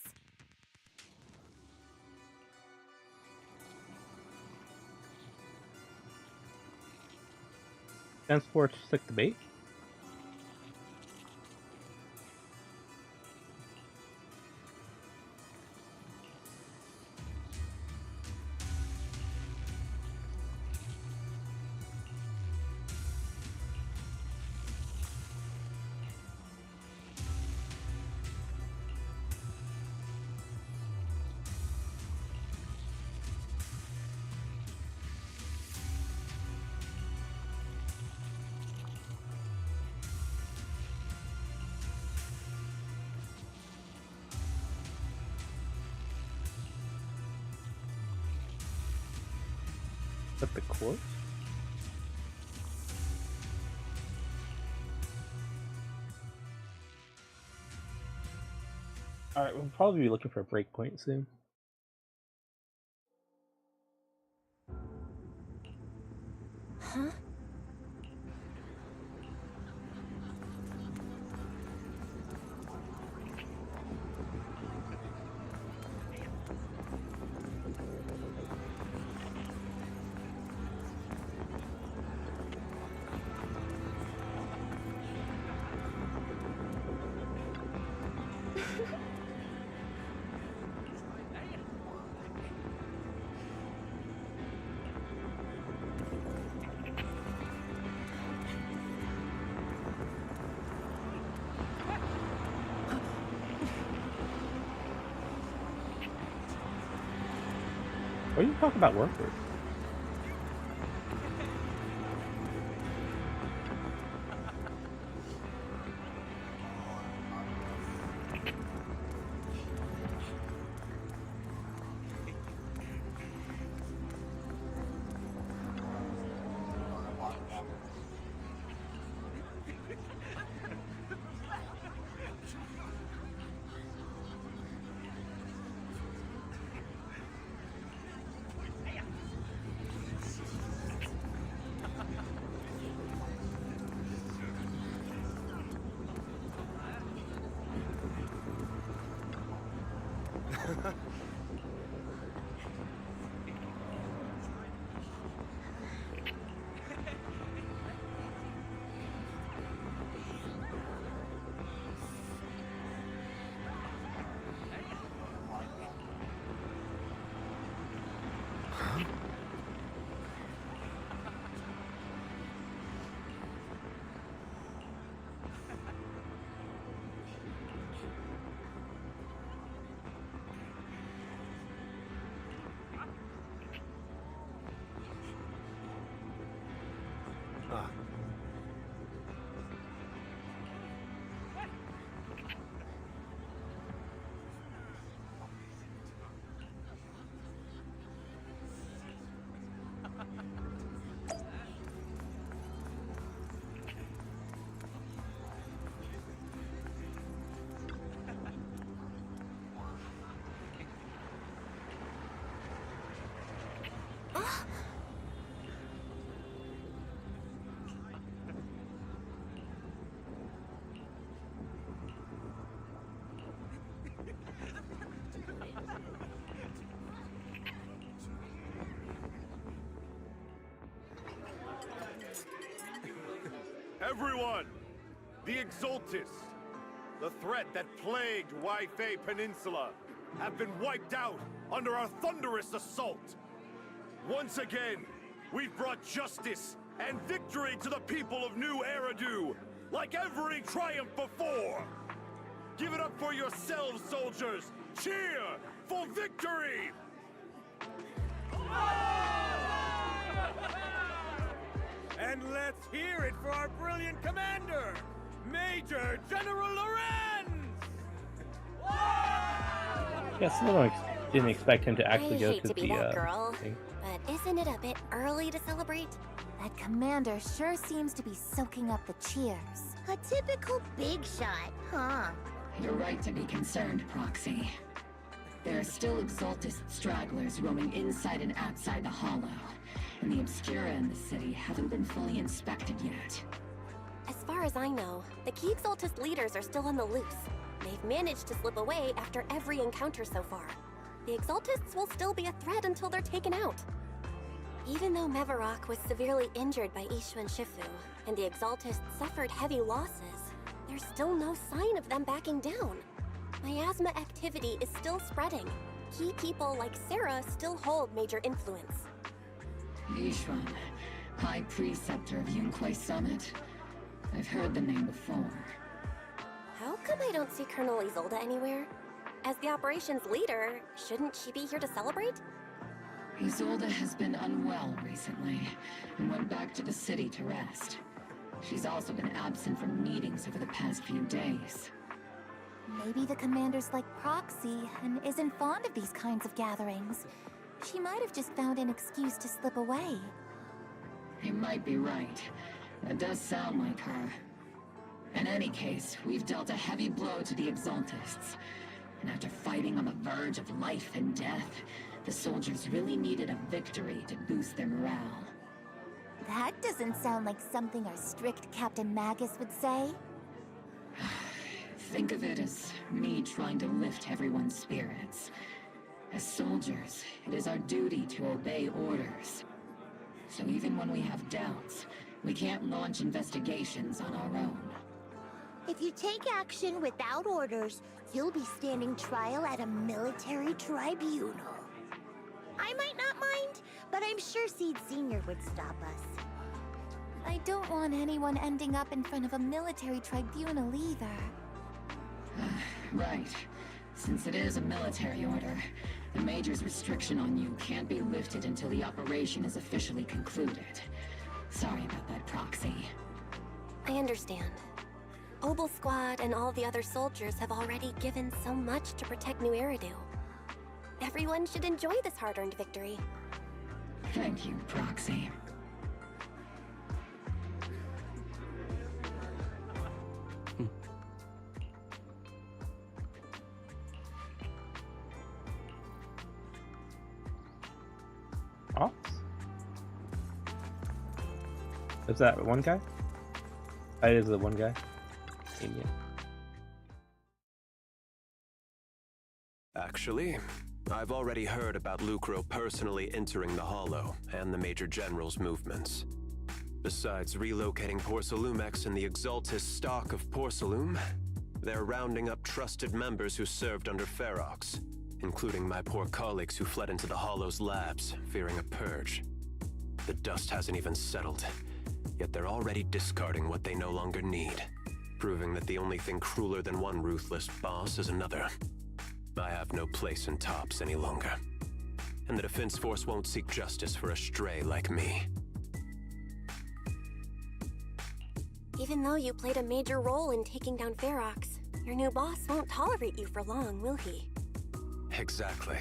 Defense Force took the bait. At the course? Alright, we'll probably be looking for a breakpoint soon. Huh? What are you talking about workers? Everyone! The Exultus, the threat that plagued Waifei Peninsula, have been wiped out under our thunderous assault. Once again, we've brought justice and victory to the people of New Eridu, like every triumph before! Give it up for yourselves, soldiers! Cheer for victory! And let's hear it for our brilliant commander, Major General Lorenz! Yeah, someone didn't expect him to actually go hate to to be the that girl, thing. but isn't it a bit early to celebrate? That commander sure seems to be soaking up the cheers. A typical big shot, huh? You're right to be concerned, Proxy. There are still Exultus stragglers roaming inside and outside the Hollow, and the Obscura in the city haven't been fully inspected yet. As far as I know, the key Exultus leaders are still on the loose. They've managed to slip away after every encounter so far. The Exaltists will still be a threat until they're taken out. Even though Mevarok was severely injured by Ishu and Shifu, and the Exaltists suffered heavy losses, there's still no sign of them backing down. Miasma activity is still spreading. Key people like Sarah still hold major influence. Yishuan, High Preceptor of Yunquay Summit? I've heard the name before. How come I don't see Colonel Isolde anywhere? As the operations leader, shouldn't she be here to celebrate? Isolde has been unwell recently, and went back to the city to rest. She's also been absent from meetings over the past few days. Maybe the commander's like Proxy and isn't fond of these kinds of gatherings. She might have just found an excuse to slip away. You might be right. That does sound like her. In any case, we've dealt a heavy blow to the Exaltists. And after fighting on the verge of life and death, the soldiers really needed a victory to boost their morale. That doesn't sound like something our strict Captain Magus would say. Think of it as me trying to lift everyone's spirits. As soldiers, it is our duty to obey orders. So even when we have doubts, we can't launch investigations on our own. If you take action without orders, you'll be standing trial at a military tribunal. I might not mind, but I'm sure Seed Sr. would stop us. I don't want anyone ending up in front of a military tribunal either. Right. Since it is a military order, the Major's restriction on you can't be lifted until the operation is officially concluded. Sorry about that, Proxy. I understand. Obel Squad and all the other soldiers have already given so much to protect New Eridu. Everyone should enjoy this hard-earned victory. Thank you, Proxy. Ops? Is that one guy? That is the one guy. Yeah. Actually, I've already heard about Lucro personally entering the Hollow and the Major General's movements. Besides relocating Porcelumex and the Exaltist stock of Porcelume, they're rounding up trusted members who served under Ferox, including my poor colleagues who fled into the Hollow's labs, fearing a purge. The dust hasn't even settled, yet they're already discarding what they no longer need, proving that the only thing crueler than one ruthless boss is another. I have no place in Tops any longer, and the Defense Force won't seek justice for a stray like me. Even though you played a major role in taking down Ferox, your new boss won't tolerate you for long, will he? Exactly.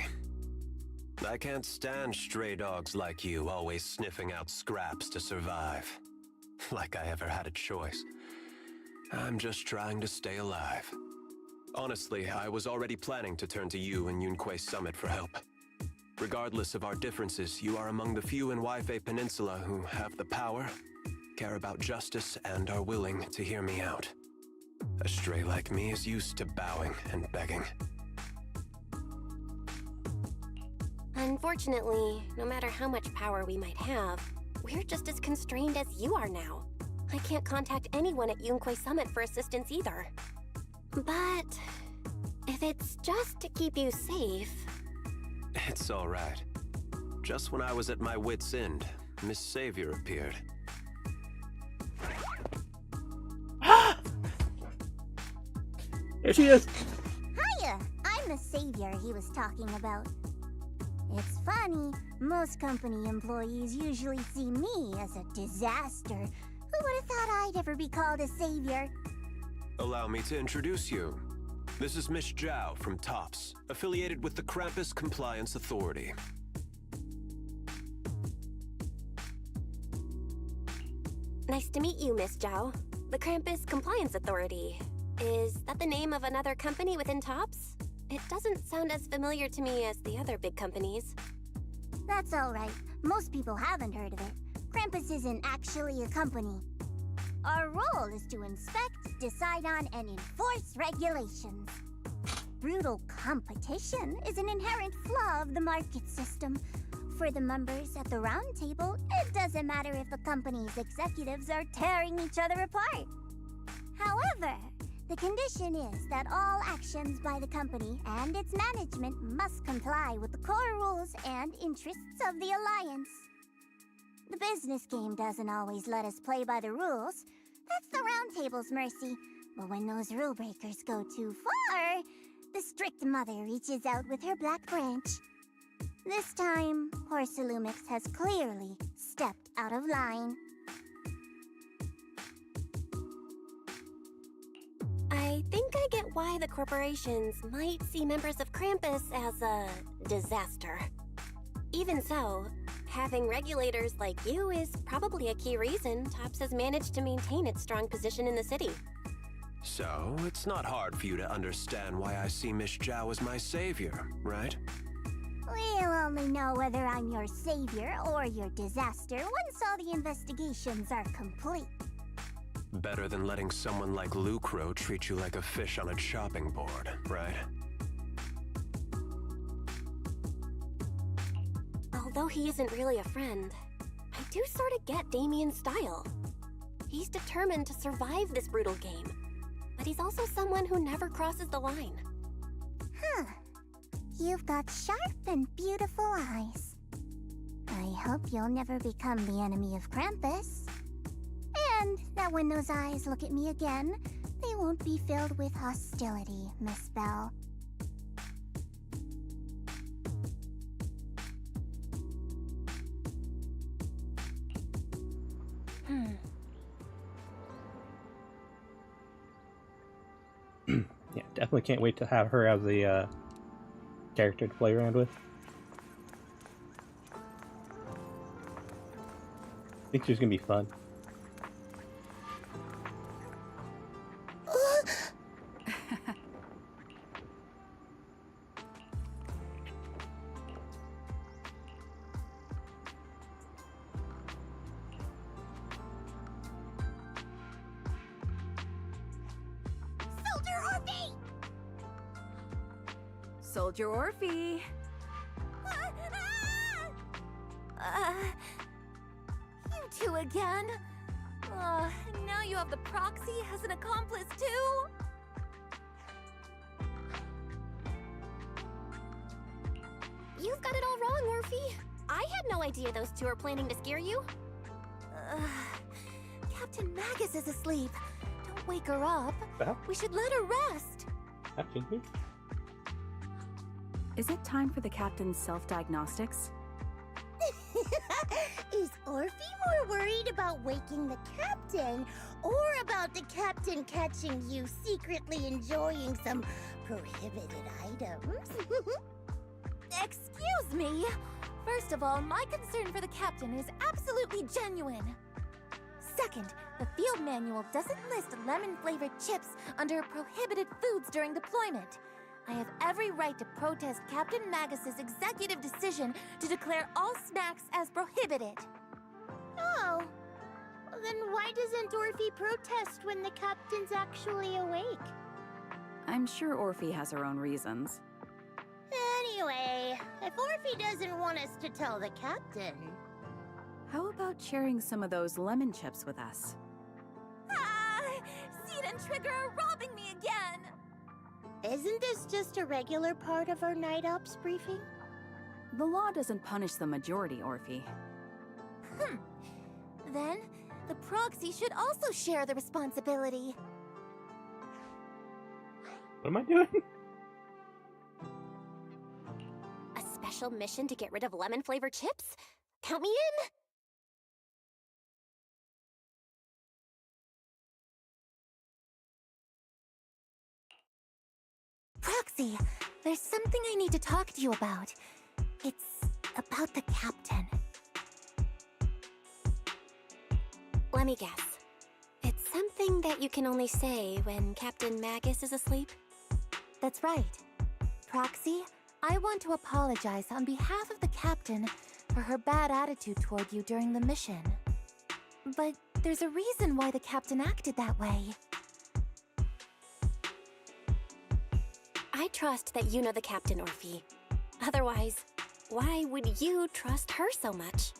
I can't stand stray dogs like you always sniffing out scraps to survive. Like I ever had a choice. I'm just trying to stay alive. Honestly, I was already planning to turn to you and Yunquay Summit for help. Regardless of our differences, you are among the few in Waifei Peninsula who have the power, care about justice, and are willing to hear me out. A stray like me is used to bowing and begging. Unfortunately, no matter how much power we might have, we're just as constrained as you are now. I can't contact anyone at Yunquay Summit for assistance either. But if it's just to keep you safe... It's all right. Just when I was at my wit's end, Miss Savior appeared. There she is! Hiya! I'm the savior he was talking about. It's funny, most company employees usually see me as a disaster. Who would have thought I'd ever be called a savior? Allow me to introduce you. This is Miss Zhao from Tops, affiliated with the Krampus Compliance Authority. Nice to meet you, Miss Zhao. The Krampus Compliance Authority. Is that the name of another company within Tops? It doesn't sound as familiar to me as the other big companies. That's alright. Most people haven't heard of it. Krampus isn't actually a company. Our role is to inspect, decide on, and enforce regulations. Brutal competition is an inherent flaw of the market system. For the members at the round table, it doesn't matter if the company's executives are tearing each other apart. However, the condition is that all actions by the company and its management must comply with the core rules and interests of the Alliance. The business game doesn't always let us play by the rules. That's the round table's mercy. But when those rule breakers go too far, the strict mother reaches out with her black branch. This time, Porcelumix has clearly stepped out of line. I think I get why the corporations might see members of Krampus as a disaster. Even so, having regulators like you is probably a key reason TOPS has managed to maintain its strong position in the city. So, it's not hard for you to understand why I see Miss Zhao as my savior, right? We'll only know whether I'm your savior or your disaster once all the investigations are complete. Better than letting someone like Lucro treat you like a fish on a chopping board, right? Although he isn't really a friend, I do sort of get Damien's style. He's determined to survive this brutal game, but he's also someone who never crosses the line. Huh. You've got sharp and beautiful eyes. I hope you'll never become the enemy of Krampus. And that when those eyes look at me again, they won't be filled with hostility, Miss Bell. Yeah, definitely can't wait to have her as a character to play around with. I think she's gonna be fun. Soldier Orphe! You two again? Now you have the proxy as an accomplice too? You've got it all wrong, Orphe. I had no idea those two are planning to scare you. Captain Magus is asleep. Don't wake her up. Well? We should let her rest. Is it time for the captain's self-diagnostics? Is Orphe more worried about waking the captain or about the captain catching you secretly enjoying some prohibited items? Excuse me. First of all, my concern for the captain is absolutely genuine. Second, the field manual doesn't list lemon-flavored chips under prohibited foods during deployment. I have every right to protest Captain Magus's executive decision to declare all snacks as prohibited. Oh, then why doesn't Orphe protest when the captain's actually awake? I'm sure Orphe has her own reasons. Anyway, if Orphe doesn't want us to tell the captain... How about sharing some of those lemon chips with us? Seed and Trigger are robbing me again! Isn't this just a regular part of our night ops briefing? The law doesn't punish the majority, Orphe. Then, the proxy should also share the responsibility. What am I doing? A special mission to get rid of lemon-flavored chips? Count me in! Proxy, there's something I need to talk to you about. It's about the captain. Let me guess. It's something that you can only say when Captain Magus is asleep? That's right. Proxy, I want to apologize on behalf of the captain for her bad attitude toward you during the mission. But there's a reason why the captain acted that way. I trust that you know the captain, Orphe. Otherwise, why would you trust her so much?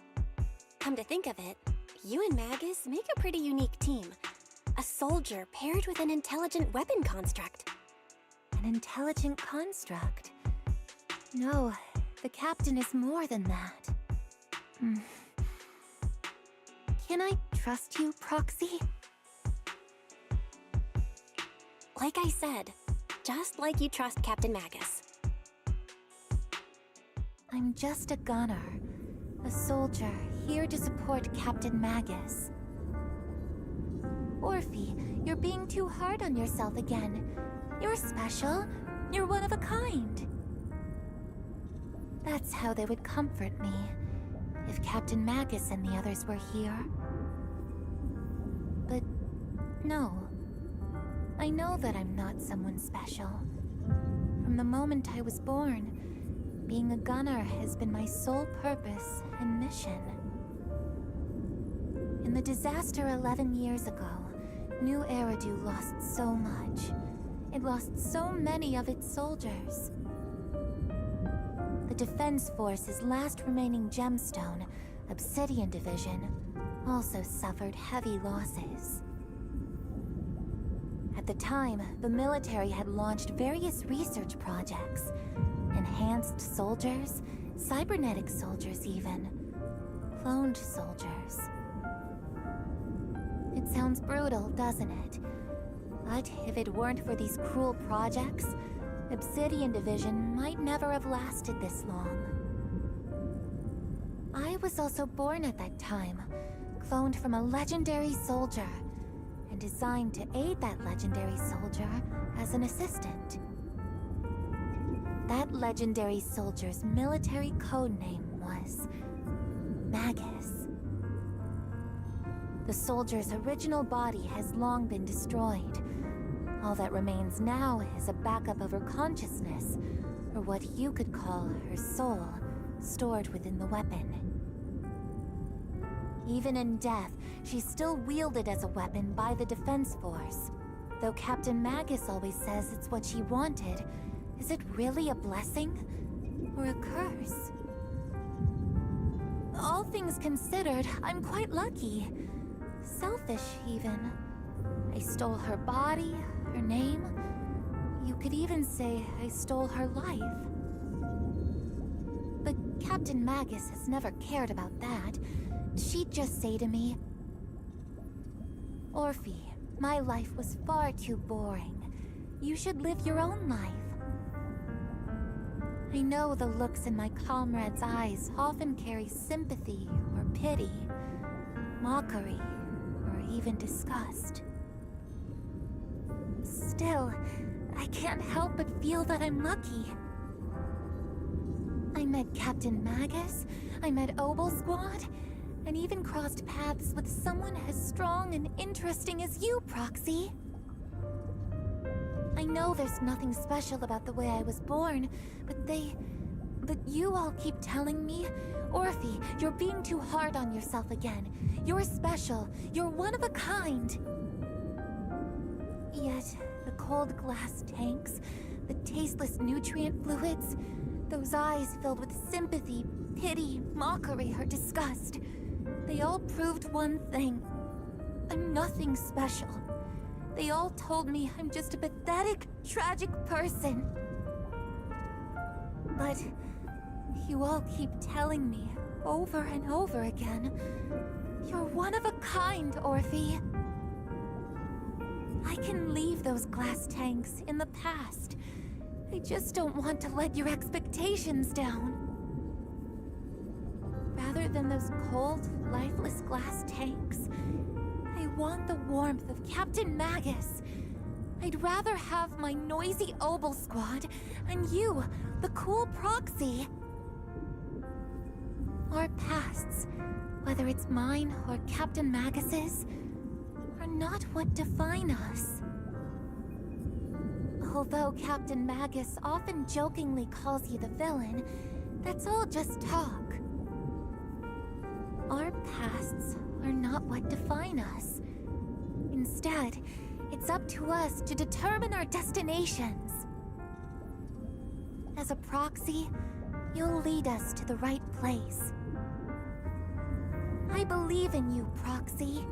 Come to think of it, you and Magus make a pretty unique team. A soldier paired with an intelligent weapon construct. An intelligent construct? No, the captain is more than that. Can I trust you, Proxy? Like I said, just like you trust Captain Magus. I'm just a gunner. A soldier, here to support Captain Magus. Orphe, you're being too hard on yourself again. You're special. You're one of a kind. That's how they would comfort me, if Captain Magus and the others were here. But no. I know that I'm not someone special. From the moment I was born, being a gunner has been my sole purpose and mission. In the disaster 11 years ago, New Eridu lost so much. It lost so many of its soldiers. The Defense Force's last remaining gemstone, Obsidian Division, also suffered heavy losses. At the time, the military had launched various research projects. Enhanced soldiers, cybernetic soldiers even. Cloned soldiers. It sounds brutal, doesn't it? But if it weren't for these cruel projects, Obsidian Division might never have lasted this long. I was also born at that time, cloned from a legendary soldier, and designed to aid that legendary soldier as an assistant. That legendary soldier's military code name was Magus. The soldier's original body has long been destroyed. All that remains now is a backup of her consciousness, or what you could call her soul, stored within the weapon. Even in death, she's still wielded as a weapon by the Defense Force. Though Captain Magus always says it's what she wanted, is it really a blessing? Or a curse? All things considered, I'm quite lucky. Selfish, even. I stole her body, her name. You could even say I stole her life. But Captain Magus has never cared about that. She'd just say to me, Orphe, my life was far too boring. You should live your own life. I know the looks in my comrades' eyes often carry sympathy or pity, mockery, or even disgust. Still, I can't help but feel that I'm lucky. I met Captain Magus, I met Obel Squad, and even crossed paths with someone as strong and interesting as you, Proxy. I know there's nothing special about the way I was born, but you all keep telling me, Orphe, you're being too hard on yourself again. You're special. You're one of a kind. Yet, the cold glass tanks, the tasteless nutrient fluids, those eyes filled with sympathy, pity, mockery, or disgust, they all proved one thing. I'm nothing special. They all told me I'm just a pathetic, tragic person. But you all keep telling me, over and over again, you're one of a kind, Orphe. I can leave those glass tanks in the past. I just don't want to let your expectations down. Rather than those cold, lifeless glass tanks, I want the warmth of Captain Magus. I'd rather have my noisy Obel Squad and you, the cool Proxy. Our pasts, whether it's mine or Captain Magus's, are not what define us. Although Captain Magus often jokingly calls you the villain, that's all just talk. Our past Outposts are not what define us. Instead, it's up to us to determine our destinations. As a proxy, you'll lead us to the right place. I believe in you, Proxy.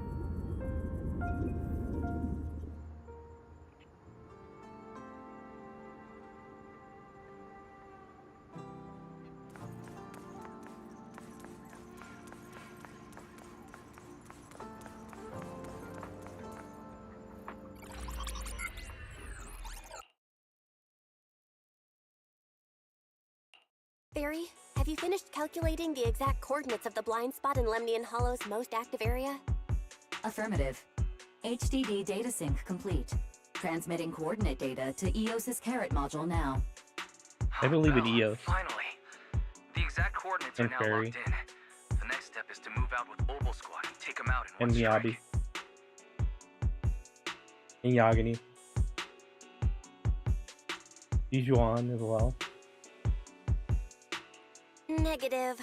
Barry, have you finished calculating the exact coordinates of the blind spot in Lemnian Hollow's most active area? Affirmative. HDD data sync complete. Transmitting coordinate data to EOS's Carrot module now. I believe in EOS. Finally. The exact coordinates are And now Fairy. locked in. The next step is to move out with Obel Squad and take them out in And one strike. Miyabi. And Yagini. Yijuan as well. Negative.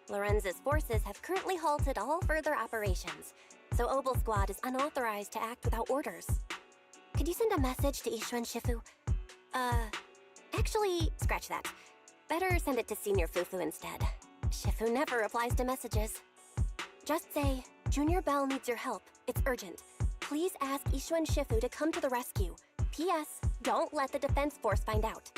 Lorenz's forces have currently halted all further operations, so Obel Squad is unauthorized to act without orders. Could you send a message to Ishu and Shifu? Actually, scratch that. Better send it to Senior Fufu instead. Shifu never replies to messages. Just say, Junior Bell needs your help. It's urgent. Please ask Ishu and Shifu to come to the rescue. P.S. Don't let the defense force find out.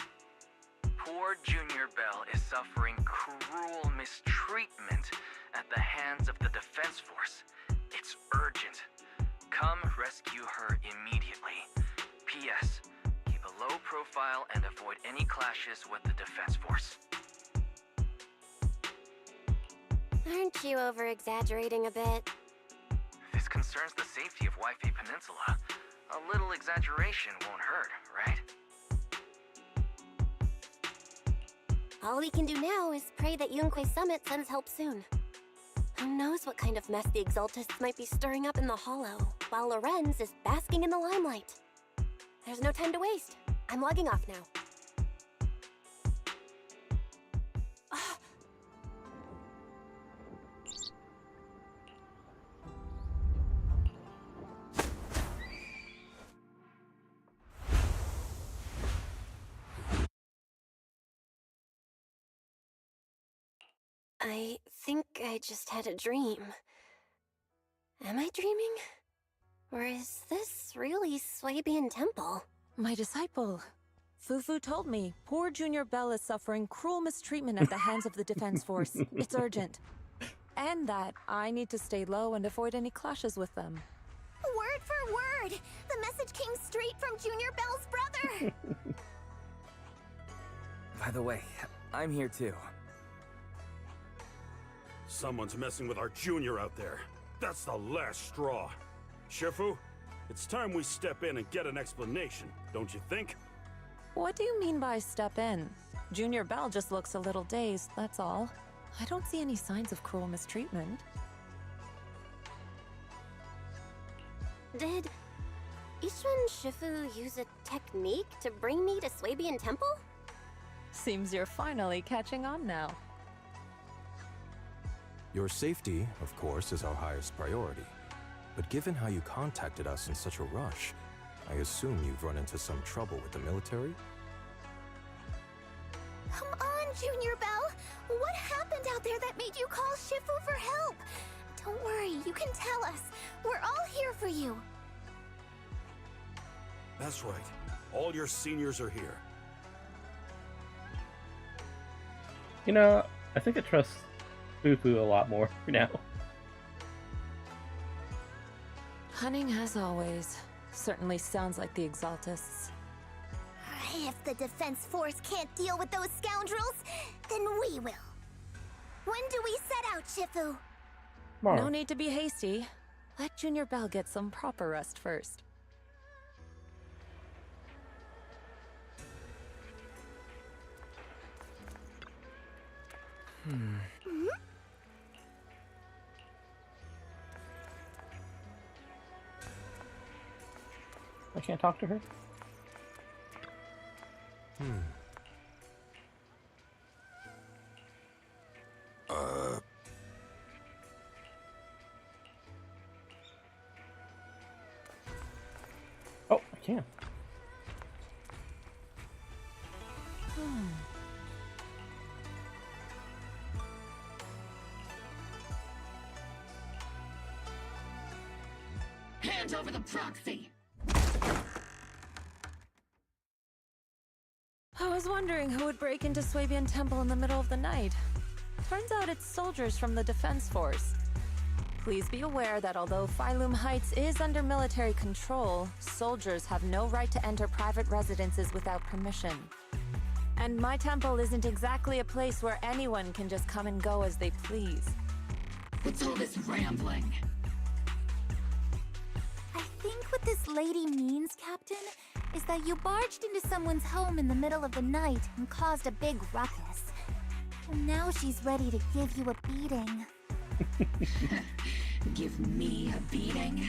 Poor Junior Bell is suffering cruel mistreatment at the hands of the defense force. It's urgent. Come rescue her immediately. P.S. Keep a low profile and avoid any clashes with the defense force. Aren't you over-exaggerating a bit? This concerns the safety of Waifei Peninsula. A little exaggeration won't hurt, right? All we can do now is pray that Yunque Summit sends help soon. Who knows what kind of mess the Exaltists might be stirring up in the Hollow, while Lorenz is basking in the limelight. There's no time to waste. I'm logging off now. I think I just had a dream. Am I dreaming? Or is this really Swabian Temple? My disciple. Fufu told me poor Junior Bell is suffering cruel mistreatment at the hands of the defense force. It's urgent. And that I need to stay low and avoid any clashes with them. Word for word! The message came straight from Junior Bell's brother! By the way, I'm here too. Someone's messing with our junior out there. That's the last straw. Shifu, it's time we step in and get an explanation, don't you think? What do you mean by step in? Junior Bell just looks a little dazed, that's all. I don't see any signs of cruel mistreatment. Did Ishu and Shifu use a technique to bring me to Swabian Temple? Seems you're finally catching on now. Your safety, of course, is our highest priority. But given how you contacted us in such a rush, I assume you've run into some trouble with the military? Come on, Junior Bell! What happened out there that made you call Shifu for help? Don't worry, you can tell us. We're all here for you. That's right. All your seniors are here. You know, I think I trust Fufu a lot more now. Cunning as always. Certainly sounds like the Exaltists. If the defense force can't deal with those scoundrels, then we will. When do we set out, Shifu? No need to be hasty. Let Junior Bell get some proper rest first. I can't talk to her? can. Hand over the proxy! I was wondering who would break into Swabian Temple in the middle of the night. Turns out it's soldiers from the Defense Force. Please be aware that although Phylum Heights is under military control, soldiers have no right to enter private residences without permission. And my temple isn't exactly a place where anyone can just come and go as they please. What's all this rambling? I think what this lady means, Captain, is that you barged into someone's home in the middle of the night and caused a big ruckus. And now she's ready to give you a beating. Give me a beating?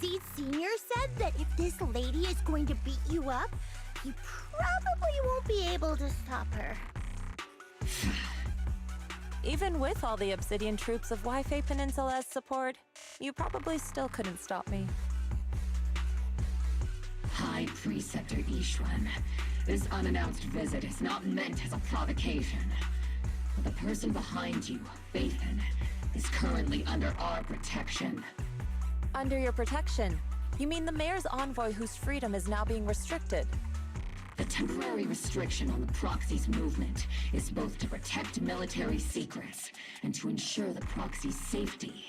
Seed Senior said that if this lady is going to beat you up, you probably won't be able to stop her. Even with all the Obsidian troops of Wi-Fi Peninsula's support, you probably still couldn't stop me. High Preceptor Ishwan, this unannounced visit is not meant as a provocation. The person behind you, Phaethon, is currently under our protection. Under your protection? You mean the mayor's envoy whose freedom is now being restricted? The temporary restriction on the proxy's movement is both to protect military secrets and to ensure the proxy's safety.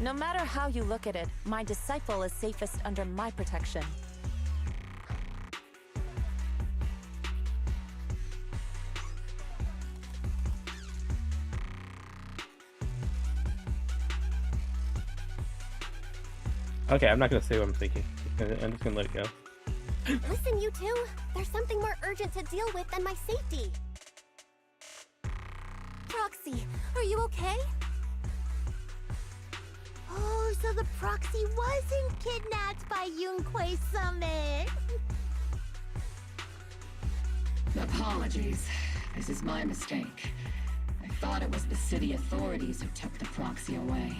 No matter how you look at it, my disciple is safest under my protection. Okay, I'm not gonna say what I'm thinking. I'm just gonna let it go. Listen, you two. There's something more urgent to deal with than my safety. Proxy, are you okay? Oh, so the proxy wasn't kidnapped by Yunquei Summit. Apologies. This is my mistake. I thought it was the city authorities who took the proxy away,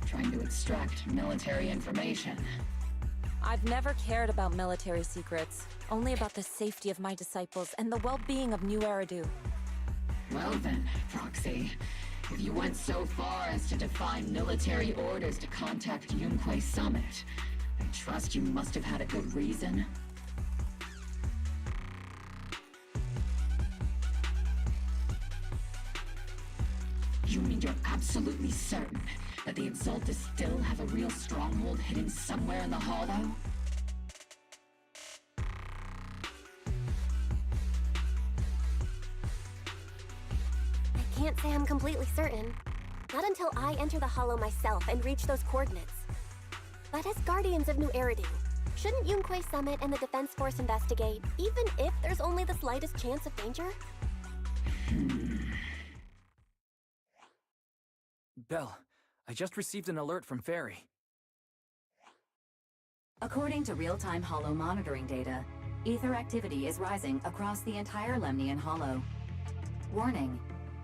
trying to extract military information. I've never cared about military secrets, only about the safety of my disciples and the well-being of New Eridu. Well then, Proxy, if you went so far as to defy military orders to contact Yunquei Summit, I trust you must have had a good reason. You mean you're absolutely certain that the Exaltus still have a real stronghold hidden somewhere in the Hollow? I can't say I'm completely certain. Not until I enter the Hollow myself and reach those coordinates. But as Guardians of New Eridu, shouldn't Yunquei Summit and the Defense Force investigate, even if there's only the slightest chance of danger? Belle, I just received an alert from Fairy. According to real-time Hollow monitoring data, ether activity is rising across the entire Lemnian Hollow. Warning: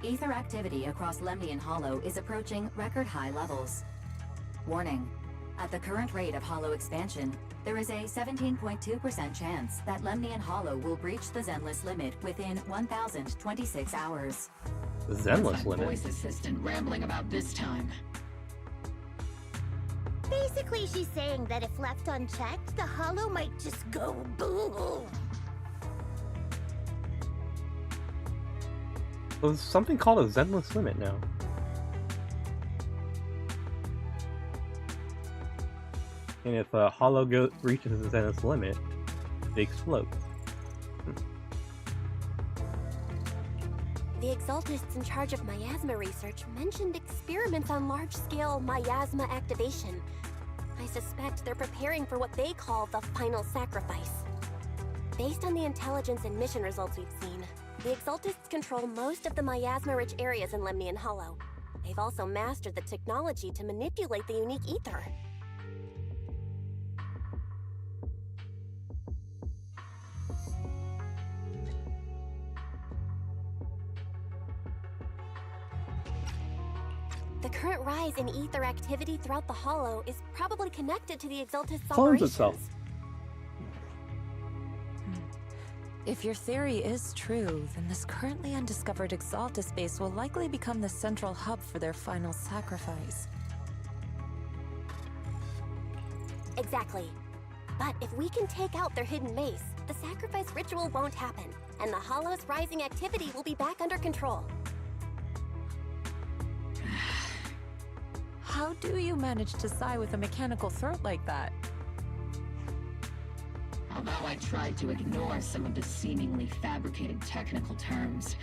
ether activity across Lemnian Hollow is approaching record-high levels. Warning: at the current rate of Hollow expansion, there is a 17.2% chance that Lemnian Hollow will breach the Zenless limit within 1,026 hours. Zenless limit? Voice assistant rambling about this time. Basically, she's saying that if left unchecked, the Hollow might just go boom. Well, there's something called a Zenless limit now. And if a Hollow reaches the Zenless limit, they explode. The Exaltists in charge of miasma research mentioned experiments on large-scale miasma activation. I suspect they're preparing for what they call the final sacrifice. Based on the intelligence and mission results we've seen, the Exaltists control most of the miasma-rich areas in Lemnian Hollow. They've also mastered the technology to manipulate the unique ether. The current rise in ether activity throughout the Hollow is probably connected to the Exaltist's Clones operations. itself. If your theory is true, then this currently undiscovered Exaltist base will likely become the central hub for their final sacrifice. Exactly. But if we can take out their hidden mace, the sacrifice ritual won't happen, and the Hollow's rising activity will be back under control. How do you manage to sigh with a mechanical throat like that? Although I tried to ignore some of the seemingly fabricated technical terms,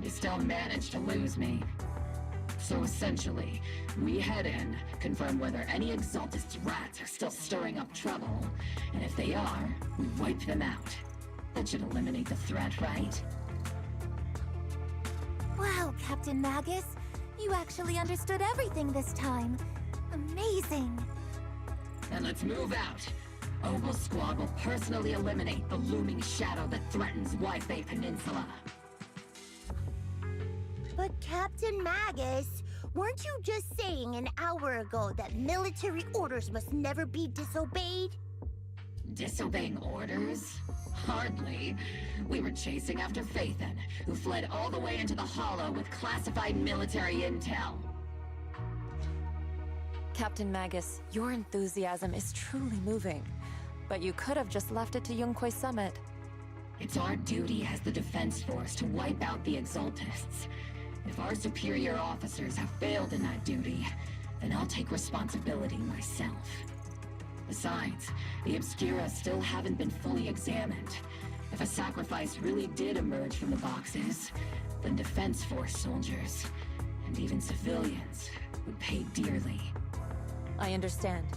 you still managed to lose me. So essentially, we head in, confirm whether any Exaltist rats are still stirring up trouble, and if they are, we wipe them out. That should eliminate the threat, right? Wow, Captain Magus. You actually understood everything this time. Amazing. Then let's move out. Oval Squad will personally eliminate the looming shadow that threatens White Bay Peninsula. But Captain Magus, weren't you just saying an hour ago that military orders must never be disobeyed? Disobeying orders? Hardly. We were chasing after Phaethon, who fled all the way into the Hollow with classified military intel. Captain Magus, your enthusiasm is truly moving. But you could have just left it to Yunquay Summit. It's our duty as the Defense Force to wipe out the Exaltists. If our superior officers have failed in that duty, then I'll take responsibility myself. Besides, the Obscura still haven't been fully examined. If a sacrifice really did emerge from the boxes, then Defense Force soldiers, and even civilians, would pay dearly. I understand.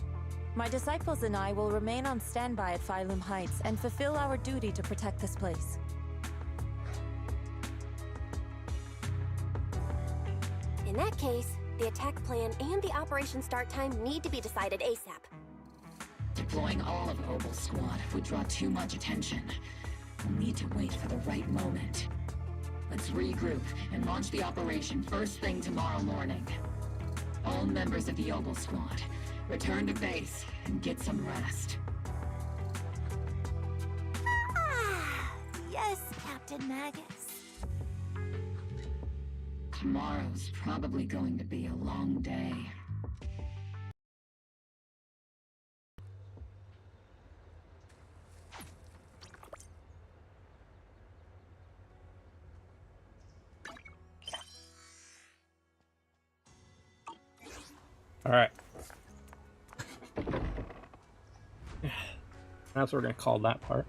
My disciples and I will remain on standby at Phylum Heights and fulfill our duty to protect this place. In that case, the attack plan and the operation start time need to be decided ASAP. Deploying all of Oval Squad would draw too much attention. We'll need to wait for the right moment. Let's regroup and launch the operation first thing tomorrow morning. All members of the Oval Squad, return to base and get some rest. Ah, yes, Captain Magus. Tomorrow's probably going to be a long day. All right. That's what we're gonna call that part.